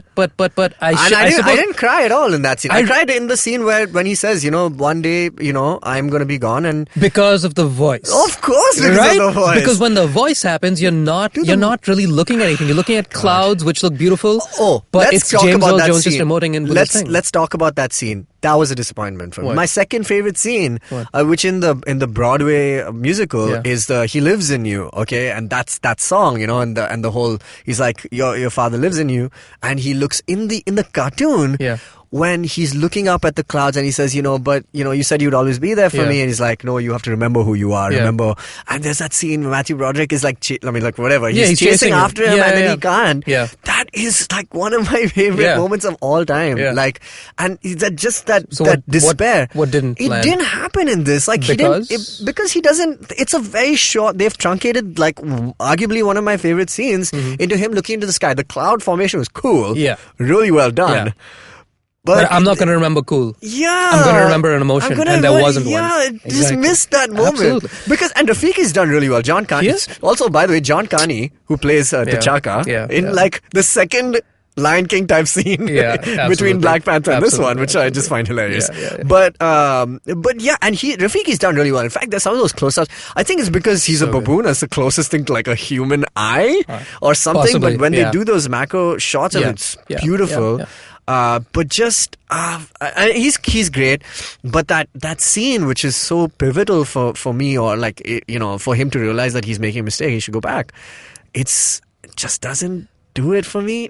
Speaker 2: didn't cry at all in that scene. I cried in the scene when he says, one day, I'm going to be gone, and...
Speaker 3: because of the voice.
Speaker 2: Of course, because of the voice.
Speaker 3: Because when the voice happens, you're not really looking at anything. You're looking at clouds, which look beautiful. But it's James Earl Jones just emoting in with this thing.
Speaker 2: Let's talk about that scene. That was a disappointment for me. My second favorite scene, which in the Broadway musical is the "He Lives in You," okay, and that's that song, and the whole, he's like, your father lives in you, and he looks in the cartoon.
Speaker 3: Yeah.
Speaker 2: When he's looking up at the clouds and he says, but you said you'd always be there for me, and he's like, no, you have to remember who you are. Remember. And there's that scene where Matthew Broderick is like, whatever. He's chasing after him, and then he can't.
Speaker 3: Yeah.
Speaker 2: That is like one of my favorite moments of all time.
Speaker 3: Yeah.
Speaker 2: Like, and that despair.
Speaker 3: What didn't
Speaker 2: it
Speaker 3: land?
Speaker 2: didn't happen in this. Like, because he doesn't. It's a very short. They've truncated like arguably one of my favorite scenes into him looking into the sky. The cloud formation was cool.
Speaker 3: Yeah.
Speaker 2: Really well done.
Speaker 3: Yeah. But I'm not going to remember cool.
Speaker 2: Yeah.
Speaker 3: I'm going to remember an emotion, and there wasn't one.
Speaker 2: Yeah, just missed that moment.
Speaker 3: Absolutely.
Speaker 2: And Rafiki's done really well. John Kani.
Speaker 3: Yes.
Speaker 2: Also, by the way, John Kani, who plays T'Chaka, in like the second Lion King type scene between Black Panther and this one, which I just find hilarious. But yeah, and Rafiki's done really well. In fact, there's some of those close-ups. I think it's because he's a baboon. That's the closest thing to like a human eye or something.
Speaker 3: Possibly,
Speaker 2: but when they do those macro shots of it, it's beautiful. But just he's great, but that scene which is so pivotal for me, or like for him to realize that he's making a mistake, he should go back. It just doesn't do it for me.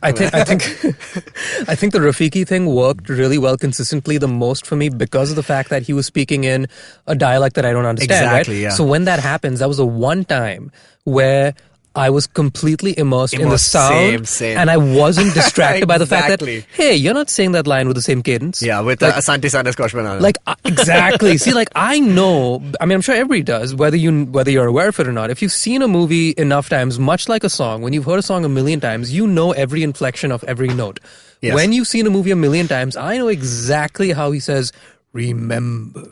Speaker 3: I think the Rafiki thing worked really well consistently the most for me because of the fact that he was speaking in a dialect that I don't understand.
Speaker 2: Exactly.
Speaker 3: Right?
Speaker 2: Yeah.
Speaker 3: So when that happens, that was the one time where I was completely immersed in the sound,
Speaker 2: same.
Speaker 3: and I wasn't distracted by the fact that,
Speaker 2: Exactly.
Speaker 3: hey, you're not saying that line with the same cadence.
Speaker 2: Yeah, with
Speaker 3: like,
Speaker 2: Asante Sandes Koshmanana.
Speaker 3: Like, exactly. See, like, I know, I mean, I'm sure everybody does, whether you're aware of it or not. If you've seen a movie enough times, much like a song, when you've heard a song a million times, you know every inflection of every note.
Speaker 2: Yes.
Speaker 3: When you've seen a movie a million times, I know exactly how he says, remember.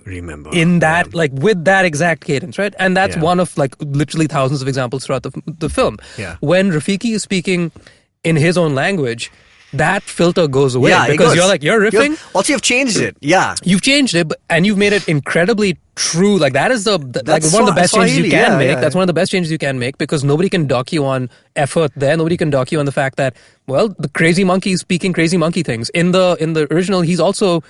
Speaker 3: In that, like, with that exact cadence, right? And that's one of, like, literally thousands of examples throughout the film.
Speaker 2: Yeah.
Speaker 3: When Rafiki is speaking in his own language, that filter goes away.
Speaker 2: Yeah,
Speaker 3: because you're like, you're riffing.
Speaker 2: Also, you've changed it. Yeah.
Speaker 3: You've changed it, and you've made it incredibly true. Like, that is like one of the best changes you can make. That's one of the best changes you can make, because nobody can dock you on effort there. Nobody can dock you on the fact that, well, the crazy monkey is speaking crazy monkey things. In the original, he's also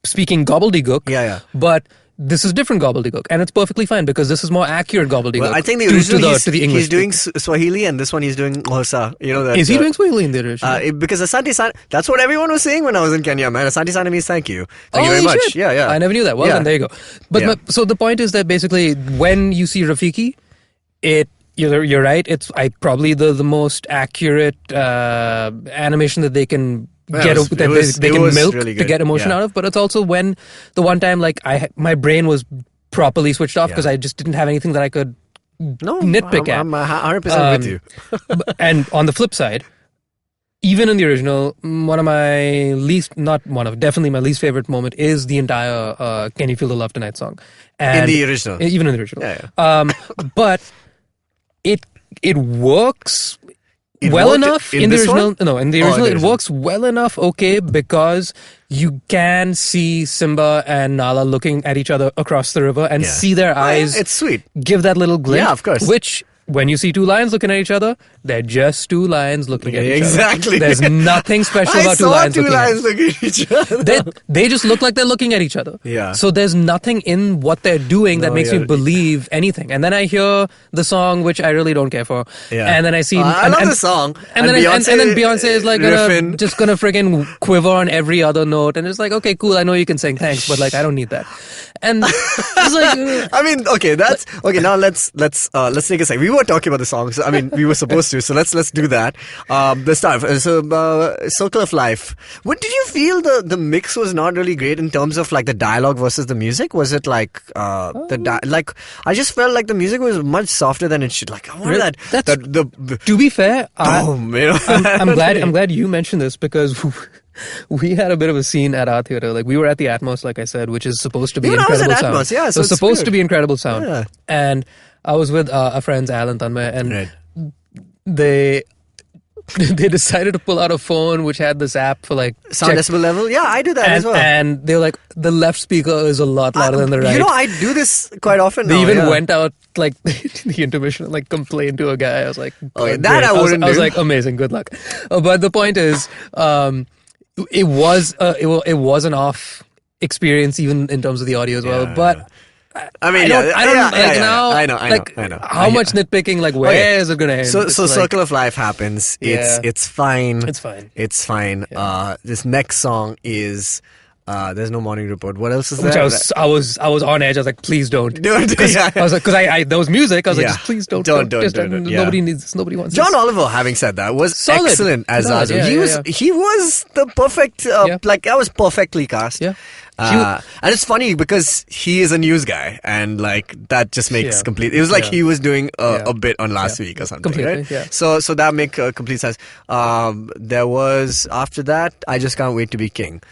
Speaker 3: speaking gobbledygook.
Speaker 2: Yeah.
Speaker 3: But this is different gobbledygook, and it's perfectly fine because this is more accurate gobbledygook.
Speaker 2: Well, I think the original
Speaker 3: to the English.
Speaker 2: he's doing Swahili, and this one he's doing Xhosa. You know that.
Speaker 3: Is he doing Swahili in the original?
Speaker 2: Because Asante Sana, that's what everyone was saying when I was in Kenya, man. Asante Sana means thank you. Thank you very much.
Speaker 3: Shit.
Speaker 2: Yeah.
Speaker 3: I never knew that. Well, then there you go. But so the point is that basically when you see Rafiki, you're right. It's probably the most accurate animation that they can get milk really to get emotion out of. But it's also when the one time like my brain was properly switched off because I just didn't have anything that I could nitpick at.
Speaker 2: I'm 100% with you.
Speaker 3: And on the flip side, even in the original, definitely my least favorite moment is the entire "Can You Feel the Love Tonight" song. And
Speaker 2: in the original,
Speaker 3: even in the original, but it works well enough in the original. No, in the original, it works well enough. Okay, because you can see Simba and Nala looking at each other across the river and see their eyes.
Speaker 2: It's sweet.
Speaker 3: Give that little glint.
Speaker 2: Yeah, of course.
Speaker 3: Which, when you see two lions looking at each other, they're just two lions looking at each other.
Speaker 2: Exactly.
Speaker 3: There's nothing special about two lions looking
Speaker 2: at each other.
Speaker 3: They just look like they're looking at each other.
Speaker 2: Yeah.
Speaker 3: So there's nothing in what they're doing that makes me believe anything. And then I hear the song, which I really don't care for. Yeah. And then I see...
Speaker 2: I love the song.
Speaker 3: And then Beyonce is like just gonna friggin' quiver on every other note. And it's like, okay, cool, I know you can sing, thanks, but like, I don't need that. And it's like...
Speaker 2: I mean, okay, now let's take a second. We were talking about the songs. I mean, we were supposed to, so let's do that. The start. So, Circle of Life. What did you feel the mix was not really great in terms of like the dialogue versus the music? Was it like like I just felt like the music was much softer than it should. Like I wanted
Speaker 3: to be fair,
Speaker 2: I'm
Speaker 3: glad you mentioned this because we had a bit of a scene at our theater. Like we were at the Atmos, like I said, which is supposed to be incredible sound.
Speaker 2: Atmos, yeah,
Speaker 3: so it's supposed to be incredible sound. And I was with our friends Al and Tanmay, and they decided to pull out a phone which had this app for like
Speaker 2: sound decibel level. Yeah, I do that as well.
Speaker 3: And they were like, the left speaker is a lot louder than the right.
Speaker 2: You know, I do this quite often.
Speaker 3: They even went out like the intermission and like complained to a guy. I was like,
Speaker 2: that I wouldn't do.
Speaker 3: I was like, amazing, good luck. But the point is, it was an off experience even in terms of the audio as well. But I mean, I know. How much nitpicking? Like, where is it going to end?
Speaker 2: So Circle of Life happens. It's fine.
Speaker 3: It's fine.
Speaker 2: Yeah. This next song is. There's no Morning Report. What else is there?
Speaker 3: I was on edge. I was like, please don't.
Speaker 2: I
Speaker 3: was like, because there was music. I was like, just please don't. Nobody needs this. Nobody wants
Speaker 2: John
Speaker 3: this.
Speaker 2: Oliver, having said that, was
Speaker 3: solid.
Speaker 2: Excellent as Azu. He was the perfect. Like that was perfectly cast.
Speaker 3: Yeah.
Speaker 2: And it's funny because he is a news guy, and like that just makes complete. It was like he was doing a bit on last week or something, right?
Speaker 3: Yeah.
Speaker 2: So that make complete sense. There was after that, I Just Can't Wait to Be King.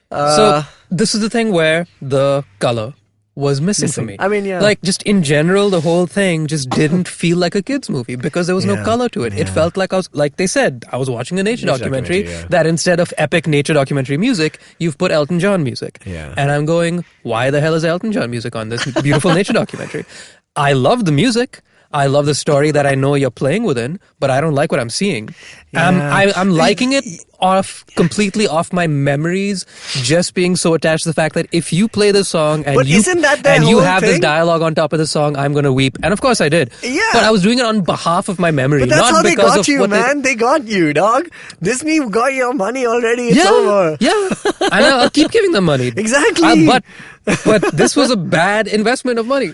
Speaker 3: So this is the thing where the color was missing for me.
Speaker 2: I mean,
Speaker 3: like just in general, the whole thing just didn't feel like a kids movie because there was no color to it. It felt like like they said, I was watching a nature documentary that instead of epic nature documentary music, you've put Elton John music.
Speaker 2: Yeah.
Speaker 3: And I'm going, why the hell is Elton John music on this beautiful nature documentary? I love the music. I love the story that I know you're playing within, but I don't like what I'm seeing. I'm liking it completely off my memories, just being so attached to the fact that if you play this song and you have this dialogue on top of the song, I'm going to weep. And of course I did.
Speaker 2: Yeah.
Speaker 3: But I was doing it on behalf of my memory.
Speaker 2: But that's
Speaker 3: not
Speaker 2: how they
Speaker 3: because
Speaker 2: got
Speaker 3: of
Speaker 2: you,
Speaker 3: what
Speaker 2: man. They got you, dog. Disney got your money already. It's over.
Speaker 3: Yeah. And I'll keep giving them money.
Speaker 2: Exactly.
Speaker 3: But this was a bad investment of money.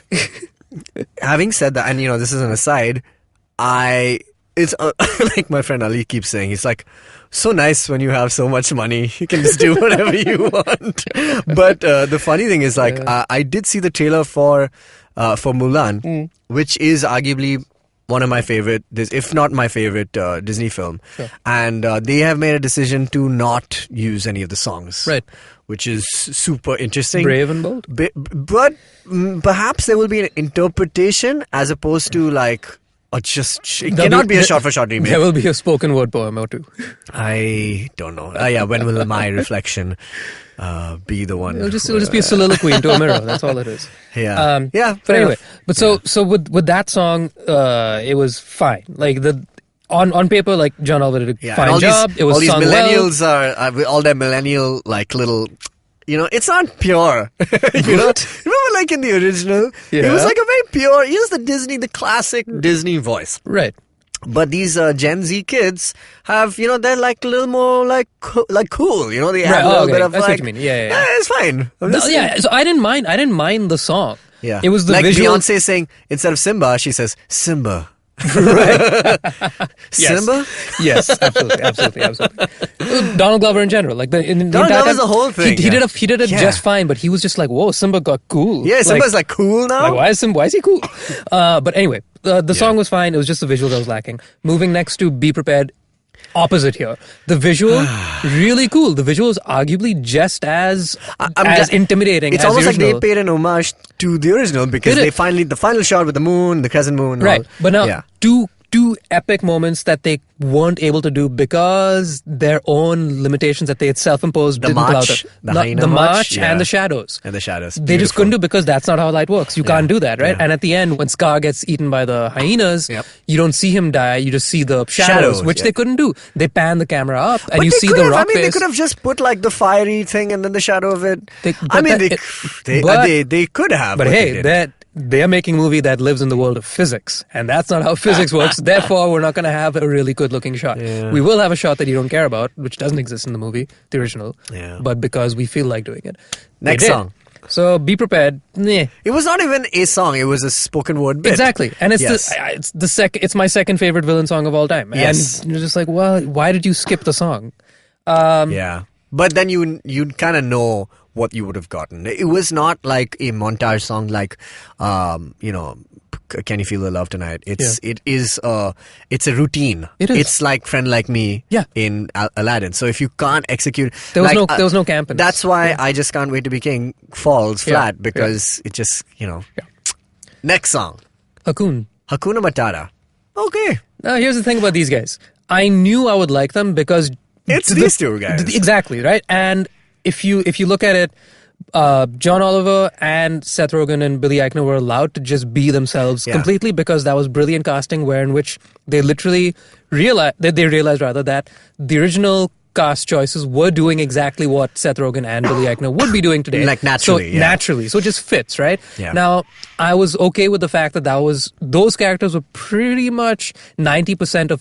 Speaker 2: Having said that, and this is an aside, it's like my friend Ali keeps saying, he's like, so nice when you have so much money, you can just do whatever you want. But the funny thing is, like, I did see the trailer for Mulan, which is arguably one of my favorite, if not my favorite, Disney film.
Speaker 3: Sure.
Speaker 2: And they have made a decision to not use any of the songs.
Speaker 3: Right.
Speaker 2: Which is super interesting.
Speaker 3: Brave and bold.
Speaker 2: But perhaps there will be an interpretation as opposed to like, or just, it cannot be a shot-for-shot remake.
Speaker 3: There will be a spoken word poem or two.
Speaker 2: I don't know. When will my reflection be the one?
Speaker 3: It'll just be a soliloquy into a mirror. That's all it is.
Speaker 2: Yeah.
Speaker 3: But anyway, so with that song, it was fine. Like on paper, like John Oliver did a fine job. It was
Speaker 2: all these
Speaker 3: sung
Speaker 2: millennials are with all their millennial like little. It's not pure. Remember like in the original, it was like a very pure, here's the classic Disney voice.
Speaker 3: Right.
Speaker 2: But these Gen Z kids have, they're like a little more like cool. They have a little bit of
Speaker 3: That's
Speaker 2: like,
Speaker 3: what you mean. Yeah.
Speaker 2: It's fine.
Speaker 3: So I didn't mind the song.
Speaker 2: Yeah.
Speaker 3: It was the
Speaker 2: like
Speaker 3: visual.
Speaker 2: Beyonce saying, instead of Simba, she says, Simba.
Speaker 3: Right.
Speaker 2: Simba?
Speaker 3: Yes, absolutely. Donald Glover in general, like
Speaker 2: Donald Glover's the whole thing.
Speaker 3: He did it just fine, but he was just like, whoa, Simba got cool.
Speaker 2: Yeah, Simba's like cool now.
Speaker 3: Like, why is he cool? But anyway, the song was fine. It was just the visual that was lacking. Moving next to Be Prepared. Opposite here. The visual, really cool. The visual is arguably just as intimidating
Speaker 2: it's
Speaker 3: as
Speaker 2: almost
Speaker 3: the original.
Speaker 2: like they paid an homage to the original because the final shot with the moon, the crescent moon.
Speaker 3: Right. But now, two epic moments that they weren't able to do because their own limitations that they had self-imposed didn't allow them.
Speaker 2: The
Speaker 3: march and the shadows.
Speaker 2: And the shadows.
Speaker 3: They just couldn't do because that's not how light works. You can't do that, right? Yeah. And at the end, when Scar gets eaten by the hyenas, you don't see him die. You just see the shadows which they couldn't do. They pan the camera up and you see the rock face.
Speaker 2: They could have just put like the fiery thing and then the shadow of it. They could have.
Speaker 3: But hey, they are making a movie that lives in the world of physics, and that's not how physics works. Therefore, we're not going to have a really good-looking shot. Yeah. We will have a shot that you don't care about, which doesn't exist in the movie, the original, but because we feel like doing it.
Speaker 2: Next song.
Speaker 3: So, Be Prepared.
Speaker 2: It was not even a song; it was a spoken word bit.
Speaker 3: Exactly, and it's my second favorite villain song of all time.
Speaker 2: Yes.
Speaker 3: And you're just like, well, why did you skip the song?
Speaker 2: But then you'd kind of know what you would have gotten. It was not like a montage song like, Can You Feel the Love Tonight? It's a routine.
Speaker 3: It is.
Speaker 2: It's like Friend Like Me in Aladdin. So if you can't execute,
Speaker 3: there was no camp in this.
Speaker 2: That's why I Just Can't Wait to Be King falls flat because it just Next song,
Speaker 3: Hakuna
Speaker 2: Matata. Okay.
Speaker 3: Now here's the thing about these guys. I knew I would like them because
Speaker 2: it's these two guys.
Speaker 3: Exactly, right? And if you look at it, John Oliver and Seth Rogen and Billy Eichner were allowed to just be themselves completely because that was brilliant casting, in which they literally realized that the original cast choices were doing exactly what Seth Rogen and Billy Eichner would be doing today.
Speaker 2: Like naturally.
Speaker 3: Naturally. So it just fits, right?
Speaker 2: Yeah.
Speaker 3: Now, I was okay with the fact that those characters were pretty much 90%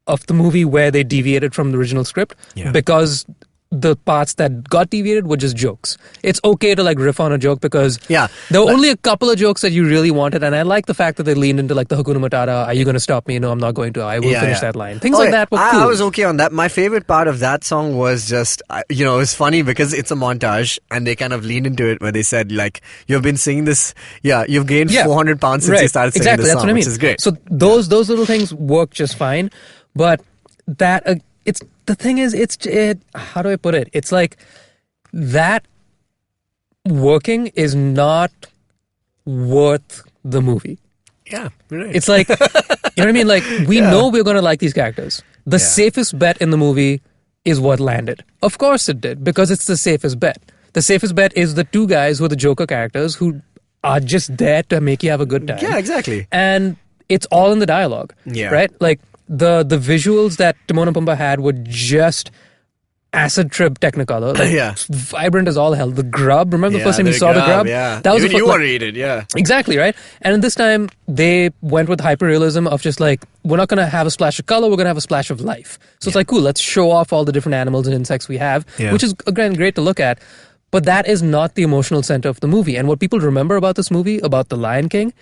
Speaker 3: of the movie where they deviated from the original script because the parts that got deviated were just jokes. It's okay to like riff on a joke because there were only a couple of jokes that you really wanted, and I like the fact that they leaned into like the Hakuna Matata, are you going to stop me? No, I'm not going to. I will finish that line. Things like that were cool.
Speaker 2: I was okay on that. My favorite part of that song was just, it was funny because it's a montage and they kind of leaned into it where they said like, you've been singing this, you've gained 400 pounds since you started singing this song, which is great.
Speaker 3: So those little things work just fine, but that... The thing is, how do I put it? It's like that working is not worth the movie.
Speaker 2: Yeah, right.
Speaker 3: It's like, you know what I mean? Like, we know we're going to like these characters. The safest bet in the movie is what landed. Of course it did, because it's the safest bet. The safest bet is the two guys who are the Joker characters who are just there to make you have a good time.
Speaker 2: Yeah, exactly.
Speaker 3: And it's all in the dialogue, right? Like, the visuals that Timon and Pumbaa had were just acid trip Technicolor, like vibrant as all hell. The Grub, remember the first time you saw the Grub?
Speaker 2: Yeah,
Speaker 3: that was
Speaker 2: even you wanted it,
Speaker 3: exactly, right? And this time they went with hyperrealism of just like, we're not going to have a splash of color, we're going to have a splash of life. So it's like, cool, let's show off all the different animals and insects we have, which is again great to look at. But that is not the emotional center of the movie. And what people remember about this movie, about The Lion King,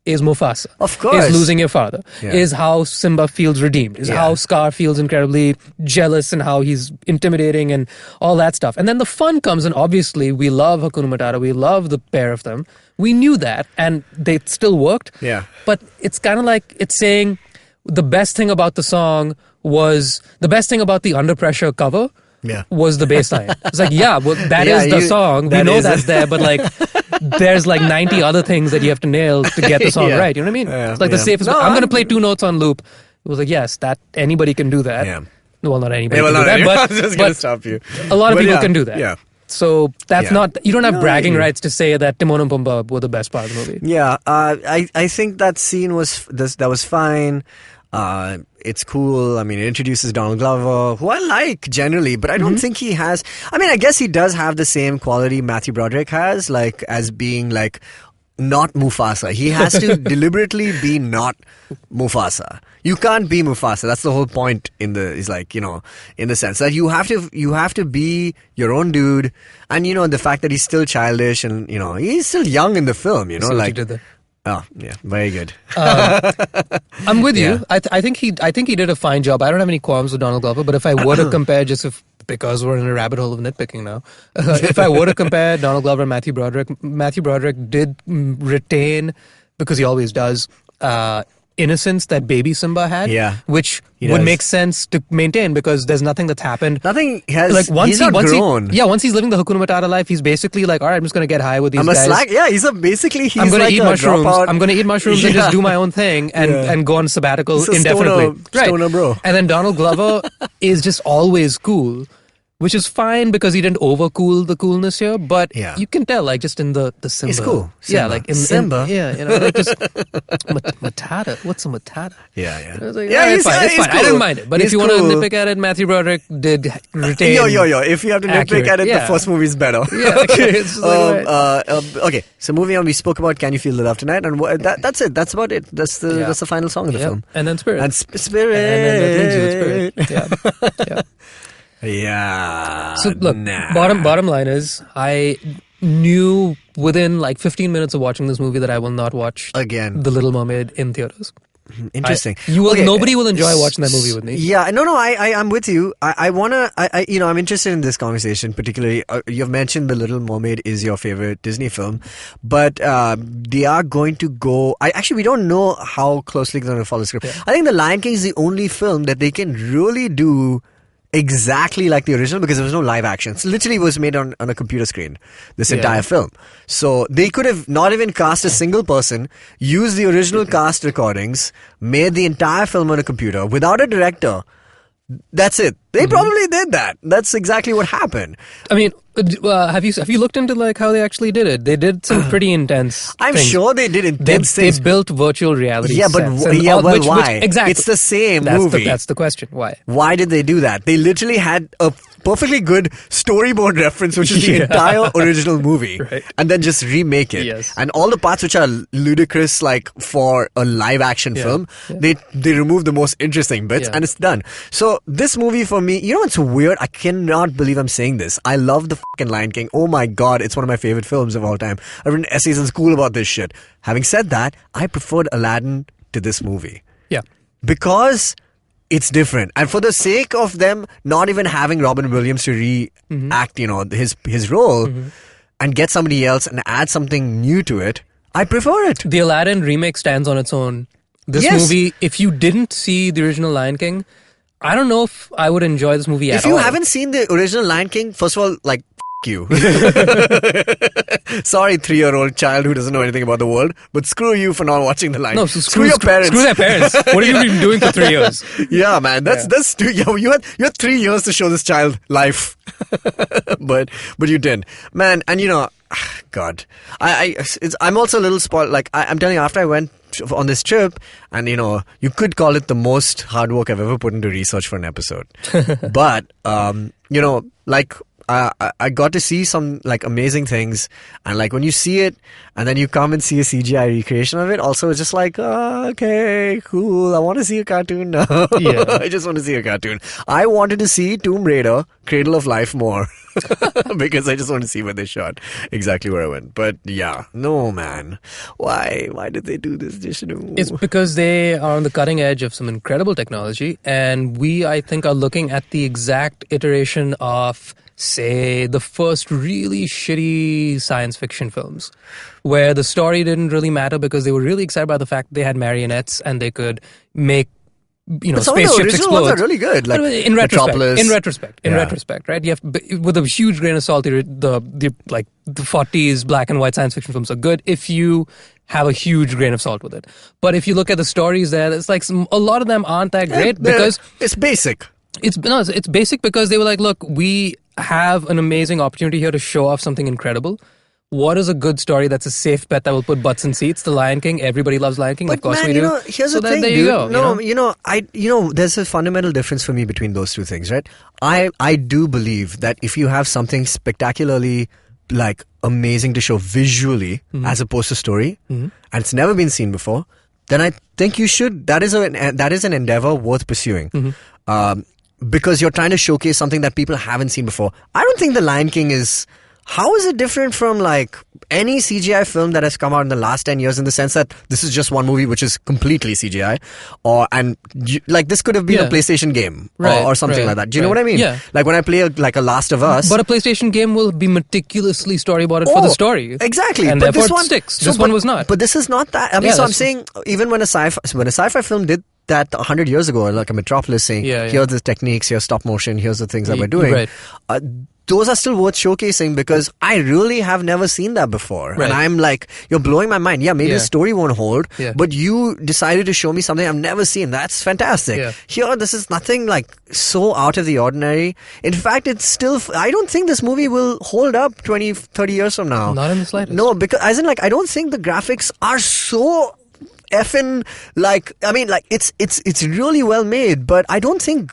Speaker 3: is Mufasa.
Speaker 2: Of course.
Speaker 3: Is losing your father. Is how Simba feels redeemed. Is how Scar feels incredibly jealous and how he's intimidating and all that stuff. And then the fun comes, and obviously we love Hakuna Matata. We love the pair of them. We knew that, and they still worked.
Speaker 2: Yeah.
Speaker 3: But it's kind of like it's saying the best thing about the song was the best thing about the Under Pressure cover was the bass line. It's like, that is the song. We know that's there, but like there's like 90 other things that you have to nail to get the song right. You know what I mean? It's like the safest. I'm going to play 2 notes on loop. It was like, yes, that anybody can do that.
Speaker 2: Yeah.
Speaker 3: Well, not anybody can do that, but,
Speaker 2: I was just going to stop you.
Speaker 3: A lot of people can do that.
Speaker 2: Yeah.
Speaker 3: So that's not, you don't have bragging rights to say that Timon and Pumbaa were the best part of the movie.
Speaker 2: Yeah, I think that scene was fine. It's cool. I mean, it introduces Donald Glover, who I like generally, but I don't think he has. I mean, I guess he does have the same quality Matthew Broderick has, like as being like not Mufasa. He has to deliberately be not Mufasa. You can't be Mufasa. That's the whole point in the sense that you have to be your own dude, and the fact that he's still childish and he's still young in the film.
Speaker 3: See what you did there.
Speaker 2: Oh yeah, very good.
Speaker 3: I'm with you. I think he did a fine job. I don't have any qualms with Donald Glover, but if I were to compare, because we're in a rabbit hole of nitpicking now, if I were to compare Donald Glover and Matthew Broderick did retain, because he always does, innocence that baby Simba had, which would make sense to maintain because there's nothing that's happened.
Speaker 2: Nothing has. He's not grown.
Speaker 3: Once he's living the Hakuna Matata life, he's basically like, all right, I'm just going to get high with these guys.
Speaker 2: He's I'm going
Speaker 3: to eat mushrooms. I'm going to eat mushrooms and just do my own thing and go on sabbatical indefinitely.
Speaker 2: Stoner bro.
Speaker 3: And then Donald Glover is just always cool, which is fine because he didn't overcool the coolness here, but you can tell, like, just in the Simba.
Speaker 2: It's cool. Simba.
Speaker 3: Yeah, like in Simba. Like just Matata. What's a Matata?
Speaker 2: Yeah.
Speaker 3: I was like, it's fine. Cool. I didn't mind it. But if you want to nitpick at it, Matthew Broderick did retain.
Speaker 2: If you have to nitpick at it, the first movie's better.
Speaker 3: Yeah, it's just
Speaker 2: okay, so moving on, we spoke about Can You Feel the Love Tonight, and that's it. That's about it. That's the final song of the film.
Speaker 3: And then Spirit.
Speaker 2: And Spirit.
Speaker 3: And then that leads you to Spirit. Yeah.
Speaker 2: Yeah.
Speaker 3: So look, bottom line is, I knew within like 15 minutes of watching this movie that I will not watch
Speaker 2: again
Speaker 3: The Little Mermaid in theaters.
Speaker 2: Interesting.
Speaker 3: Nobody will enjoy watching that movie with me.
Speaker 2: Yeah, no, I'm with you. I'm interested in this conversation, particularly. You've mentioned The Little Mermaid is your favorite Disney film, but they are going to go. We don't know how closely they're going to follow the script. Yeah. I think The Lion King is the only film that they can really do exactly like the original because there was no live action. It literally was made on a computer screen, this entire film. So they could have not even cast a single person, used the original cast recordings, made the entire film on a computer without a director. That's it. They probably did that. That's exactly what happened.
Speaker 3: I mean, have you looked into like how they actually did it? They did some pretty intense.
Speaker 2: I'm sure they did intense things.
Speaker 3: They built virtual reality.
Speaker 2: Yeah, but why?
Speaker 3: Exactly.
Speaker 2: It's the same movie.
Speaker 3: That's the question. Why?
Speaker 2: Why did they do that? They literally had a perfectly good storyboard reference, which is the entire original movie, and then just remake it.
Speaker 3: Yes.
Speaker 2: And all the parts which are ludicrous, like for a live action film, they remove the most interesting bits, and it's done. So this movie for me, it's weird. I cannot believe I'm saying this. I love the fucking Lion King. Oh my god, it's one of my favorite films of all time. I've written essays in school about this shit. Having said that, I preferred Aladdin to this movie.
Speaker 3: Yeah.
Speaker 2: Because it's different. And for the sake of them not even having Robin Williams to re-act, his role and get somebody else and add something new to it, I prefer it.
Speaker 3: The Aladdin remake stands on its own. This movie, if you didn't see the original Lion King, I don't know if I would enjoy this movie at all.
Speaker 2: If you haven't seen the original Lion King, first of all, like, you. Sorry, 3-year-old child who doesn't know anything about the world, but screw you for not watching the Lion King.
Speaker 3: No, so screw your parents. Screw their parents. What have you been doing for 3 years?
Speaker 2: Yeah, man, that's you had 3 years to show this child life, but you didn't, man. And God, I'm also a little spoiled. Like I'm telling you, after I went on this trip, and you could call it the most hard work I've ever put into research for an episode, but I got to see some like amazing things, and like when you see it and then you come and see a CGI recreation of it, also it's just like, oh, okay, cool, I want to see a cartoon now. I just want to see a cartoon. I wanted to see Tomb Raider Cradle of Life more because I just want to see where they shot exactly where I went. But no, man, why did they do this, Jishnu?
Speaker 3: It's because they are on the cutting edge of some incredible technology, and we, I think, are looking at the exact iteration of, say, the first really shitty science fiction films, where the story didn't really matter because they were really excited by the fact they had marionettes and they could make spaceships explode.
Speaker 2: Ones are really good, like
Speaker 3: in retrospect, right? You have, with a huge grain of salt, the 40s black and white science fiction films are good if you have a huge grain of salt with it. But if you look at the stories there, it's like a lot of them aren't that great because
Speaker 2: it's basic.
Speaker 3: It's basic because they were like, look, we have an amazing opportunity here to show off something incredible. what is a good story that's a safe bet that will put butts in seats? The Lion King. Everybody loves Lion King.
Speaker 2: But
Speaker 3: of course
Speaker 2: man,
Speaker 3: we do.
Speaker 2: Here's
Speaker 3: so
Speaker 2: the thing,
Speaker 3: there
Speaker 2: dude.
Speaker 3: you go.
Speaker 2: No, there's a fundamental difference for me between those two things, right? I do believe that if you have something spectacularly like amazing to show visually as opposed to story, and it's never been seen before, then I think you should. That is an endeavor worth pursuing. Because you're trying to showcase something that people haven't seen before. I don't think The Lion King is... How is it different from like any CGI film that has come out in the last 10 years in the sense that this is just one movie which is completely CGI? Like this could have been a PlayStation game or something like that. Do you know what I mean?
Speaker 3: Yeah.
Speaker 2: Like when I play like a Last of Us.
Speaker 3: But a PlayStation game will be meticulously storyboarded for the story.
Speaker 2: Exactly.
Speaker 3: And
Speaker 2: but
Speaker 3: therefore
Speaker 2: this one
Speaker 3: sticks. This one was not.
Speaker 2: But this is not that. I mean, so I'm saying even when a sci-fi film did that 100 years ago, like a Metropolis saying, here's the techniques, here's stop motion, here's the things that we're doing.
Speaker 3: Right.
Speaker 2: Those are still worth showcasing because I really have never seen that before.
Speaker 3: Right.
Speaker 2: And I'm like, you're blowing my mind. Yeah, maybe the story won't hold, but you decided to show me something I've never seen. That's fantastic.
Speaker 3: Yeah.
Speaker 2: Here, this is nothing like so out of the ordinary. In fact, it's still, I don't think this movie will hold up 20, 30 years from now.
Speaker 3: Not in the slightest.
Speaker 2: No, because as in like, I don't think the graphics are so effing like, I mean, like it's really well made, but I don't think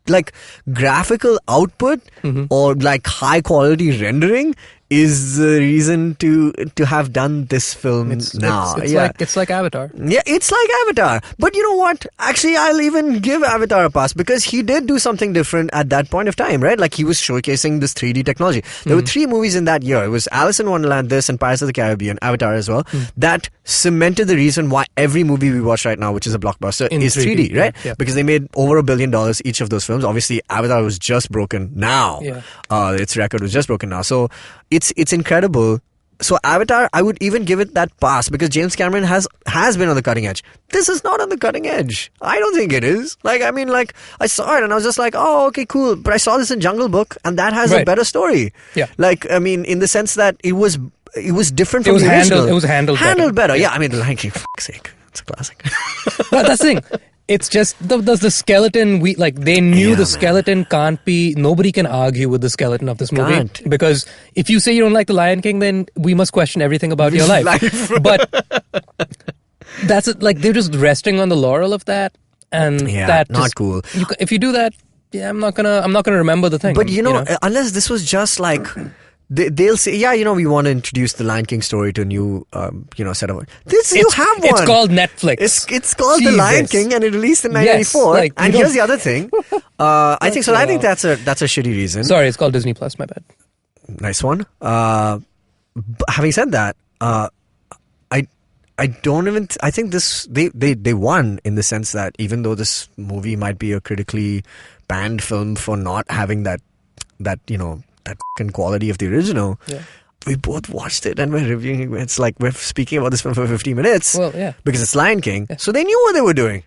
Speaker 2: like graphical output or like high quality rendering is the reason to have done this film now.
Speaker 3: It's like Avatar.
Speaker 2: Yeah, it's like Avatar. But you know what? Actually, I'll even give Avatar a pass because he did do something different at that point of time, right? Like he was showcasing this 3D technology. There were 3 movies in that year. It was Alice in Wonderland, this, and Pirates of the Caribbean, Avatar as well. That cemented the reason why every movie we watch right now, which is a blockbuster, is 3D, right?
Speaker 3: Yeah.
Speaker 2: Because they made over $1 billion each of those films. Obviously, Avatar was just broken now.
Speaker 3: Yeah.
Speaker 2: Its record was just broken now. So it's incredible. So Avatar, I would even give it that pass because James Cameron has been on the cutting edge. This is not on the cutting edge. I don't think it is. Like, I mean, like, I saw it and I was just like, oh, okay, cool. But I saw this in Jungle Book and that has a better story.
Speaker 3: Yeah.
Speaker 2: Like, I mean, in the sense that it was different from the original.
Speaker 3: It was handled better.
Speaker 2: Yeah, I mean, like, for fuck's sake. It's a classic.
Speaker 3: But that's the thing. It's just the skeleton. They knew the skeleton can't be. Nobody can argue with the skeleton of this movie because if you say you don't like the Lion King, then we must question everything about your life. But that's it. Like they're just resting on the laurel of that, and that
Speaker 2: not
Speaker 3: just,
Speaker 2: cool.
Speaker 3: If you do that, I'm not gonna remember the thing.
Speaker 2: But you know, unless this was just like. They'll say, we want to introduce the Lion King story to a new, set of... You have one.
Speaker 3: It's called Netflix.
Speaker 2: It's called The Lion King and it released in 1994.
Speaker 3: Yes,
Speaker 2: and here's the other thing. I think that's a shitty reason.
Speaker 3: Sorry, it's called Disney Plus, my bad.
Speaker 2: Nice one. Having said that, I don't even... I think this... They won in the sense that even though this movie might be a critically panned film for not having that fucking quality of the original. Yeah. We both watched it and we're reviewing it. It's like we're speaking about this film for 50 minutes.
Speaker 3: Well, yeah.
Speaker 2: Because it's Lion King. Yeah. So they knew what they were doing.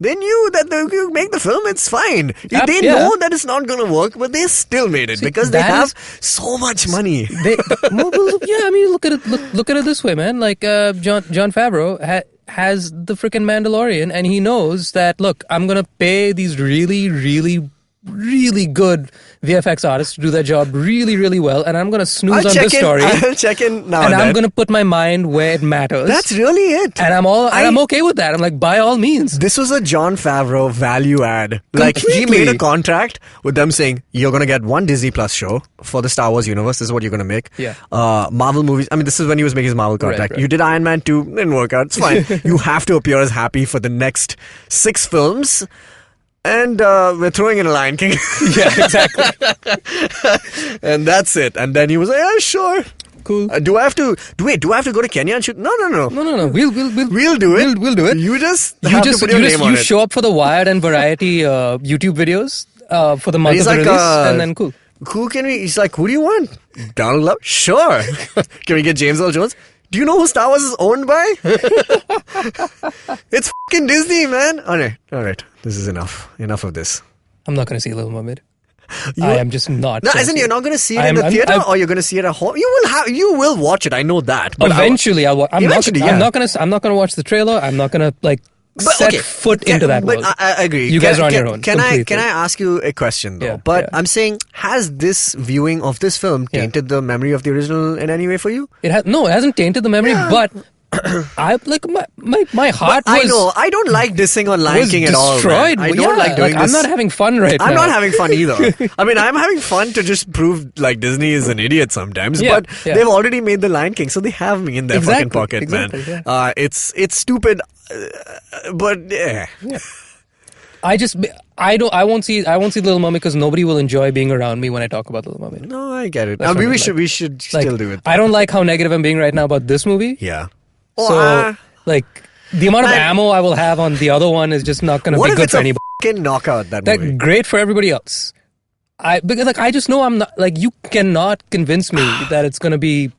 Speaker 2: They knew that they could make the film, it's fine. They know that it's not going to work, but they still made it because they have so much money.
Speaker 3: Look at it. Look at it this way, man. Like Jon Favreau has the freaking Mandalorian, and he knows that. Look, I'm going to pay these really, really, really good VFX artists to do their job really, really well, and I'm going to snooze on this story.
Speaker 2: I'll check in now.
Speaker 3: And I'm going to put my mind where it matters.
Speaker 2: That's really it.
Speaker 3: And I'm okay with that. I'm like, by all means.
Speaker 2: This was a Jon Favreau value add.
Speaker 3: Completely.
Speaker 2: Like, he made a contract with them saying, you're going to get one Disney Plus show for the Star Wars universe. This is what you're going to make.
Speaker 3: Yeah.
Speaker 2: Marvel movies. I mean, this is when he was making his Marvel contract.
Speaker 3: Right.
Speaker 2: You did Iron Man 2. Didn't work out. It's fine. You have to appear as Happy for the next 6 films. And we're throwing in a Lion King.
Speaker 3: Yeah, exactly.
Speaker 2: And that's it. And then he was like, yeah, sure.
Speaker 3: Cool.
Speaker 2: Do I have to go to Kenya and shoot? No.
Speaker 3: No. We'll do it.
Speaker 2: We'll do it. You just put your name on it.
Speaker 3: You show up for the Wired and Variety YouTube videos for the month of the release, and then cool.
Speaker 2: Who can we? He's like, who do you want? Donald Glover? Sure. Can we get James Earl Jones? Do you know who Star Wars is owned by? It's fucking Disney, man. All right. This is enough. Enough of this.
Speaker 3: I'm not going to see Little Mermaid. I am just not.
Speaker 2: No, as in you're not going to see it in the theater, or you're going to see it at home. You will watch it. I know that. But
Speaker 3: eventually, I'm not going to watch the trailer. I'm not going to set foot into that world.
Speaker 2: But I agree.
Speaker 3: You guys are on your own.
Speaker 2: Can I ask you a question though?
Speaker 3: Yeah,
Speaker 2: but I'm saying, has this viewing of this film tainted the memory of the original in any way for you?
Speaker 3: It hasn't tainted the memory, but I like my heart was.
Speaker 2: I know. I don't like dissing on Lion King at all.
Speaker 3: Destroyed.
Speaker 2: Man. I don't like doing this.
Speaker 3: I'm not having fun right now.
Speaker 2: I'm not having fun either. I mean, I'm having fun to just prove like Disney is an idiot sometimes.
Speaker 3: Yeah,
Speaker 2: but they've already made the Lion King, so they have me in their fucking pocket, man. Yeah. It's stupid, but yeah.
Speaker 3: I won't see Little Mermaid because nobody will enjoy being around me when I talk about Little Mermaid.
Speaker 2: No, I get it. We should still do it.
Speaker 3: I don't like how negative I'm being right now about this movie.
Speaker 2: Yeah.
Speaker 3: So, the amount of ammo I will have on the other one is just not going to be good for anybody.
Speaker 2: Fucking knockout, that movie.
Speaker 3: Great for everybody else. Because I just know I'm not, you cannot convince me that it's going to be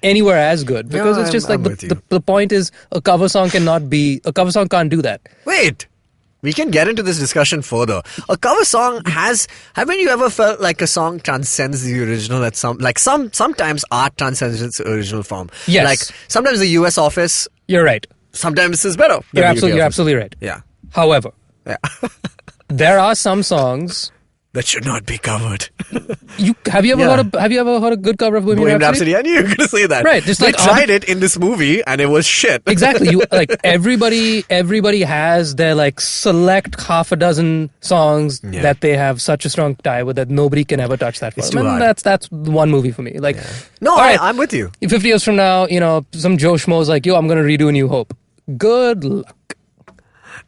Speaker 3: anywhere as good. Because it's just the point is a cover song can't do that.
Speaker 2: Wait. We can get into this discussion further. A cover song haven't you ever felt like a song transcends the original at sometimes art transcends its original form.
Speaker 3: Yes.
Speaker 2: Like, sometimes the US Office.
Speaker 3: You're right.
Speaker 2: Sometimes it's better.
Speaker 3: You're absolutely right.
Speaker 2: Yeah.
Speaker 3: However, there are some songs
Speaker 2: that should not be covered.
Speaker 3: Have you ever heard a good cover of Bohemian Rhapsody?
Speaker 2: I knew you were going to say that.
Speaker 3: Right, just
Speaker 2: they tried it in this movie and it was shit.
Speaker 3: Exactly. Everybody has their select half a dozen songs that they have such a strong tie with that nobody can ever touch that for
Speaker 2: it's
Speaker 3: them.
Speaker 2: Too hard.
Speaker 3: That's one movie for me.
Speaker 2: No, I'm with you.
Speaker 3: 50 years from now, some Joe Schmo's like, yo, I'm going to redo A New Hope. Good luck.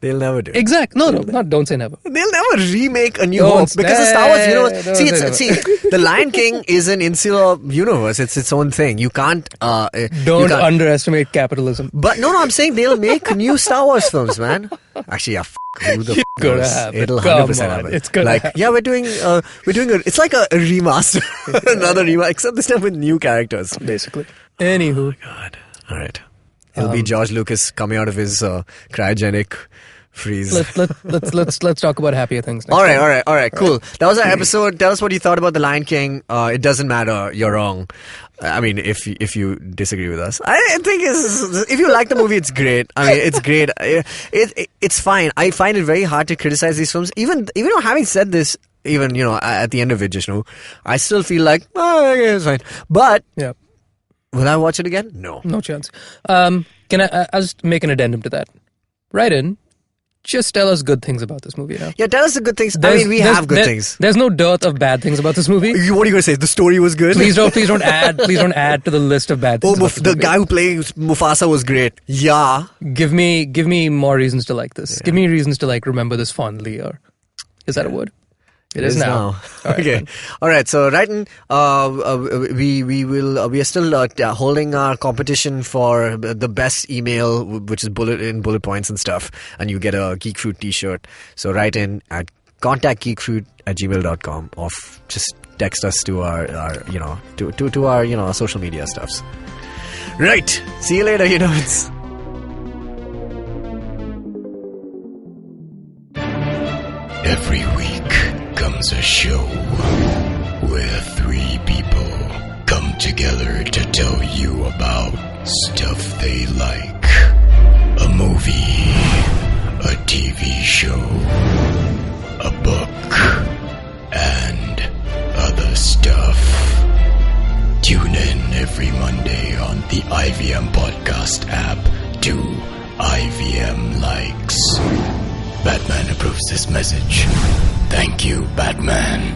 Speaker 2: They'll never do it.
Speaker 3: Exactly. No, don't say never.
Speaker 2: They'll never remake A New Hope because the Star Wars universe. See, The Lion King is an insular universe. It's its own thing. You can't.
Speaker 3: Don't underestimate capitalism.
Speaker 2: But no, I'm saying they'll make new Star Wars films, man. Actually, yeah. Who the knows? It'll 100% happen.
Speaker 3: It's gonna happen.
Speaker 2: Yeah, we're doing it's like a remaster, another remaster, except this time with new characters,
Speaker 3: basically. Anywho,
Speaker 2: oh my God. All right. It'll be George Lucas coming out of his cryogenic freeze.
Speaker 3: Let's talk about happier things next
Speaker 2: All right, cool. That was our episode. Tell us what you thought about The Lion King. It doesn't matter. You're wrong. I mean, if you disagree with us, I think if you like the movie, it's great. I mean, it's great. It's fine. I find it very hard to criticize these films. Even though having said this, even at the end of it, Jishnu, I still feel like okay, it's fine. But
Speaker 3: yeah.
Speaker 2: Will I watch it again? No
Speaker 3: chance. I'll just make an addendum to that. Write in. Just tell us good things about this movie now.
Speaker 2: Yeah, tell us the good things. We have good things.
Speaker 3: There's no dearth of bad things about this movie.
Speaker 2: What are you going to say? The story was good?
Speaker 3: Please don't add to the list of bad things.
Speaker 2: The guy who played Mufasa was great. Yeah.
Speaker 3: Give me more reasons to like this. Yeah. Give me reasons to remember this fondly. Or is that a word? It is now.
Speaker 2: All right, okay. All right. So, right in, we are still holding our competition for the best email, which is bullet points and stuff, and you get a Geek Fruit T-shirt. So, write in at contactgeekfruit@gmail.com or just text us to our to our social media stuffs. Right. See you later. It's.
Speaker 4: Every week comes a show where three people come together to tell you about stuff they like. A movie, a TV show, a book, and other stuff. Tune in every Monday on the IVM Podcast app to IVM Likes. Batman approves this message. Thank you, Batman.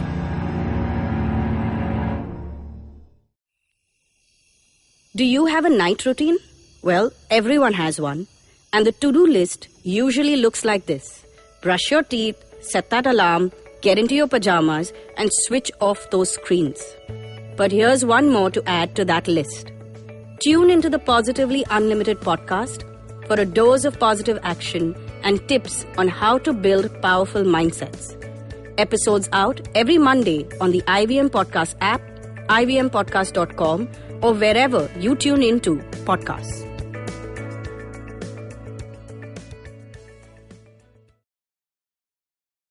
Speaker 5: Do you have a night routine? Well, everyone has one. And the to-do list usually looks like this. Brush your teeth, set that alarm, get into your pajamas, and switch off those screens. But here's one more to add to that list. Tune into the Positively Unlimited podcast for a dose of positive action and tips on how to build powerful mindsets. Episodes out every Monday on the IVM Podcast app, ivmpodcast.com, or wherever you tune into podcasts.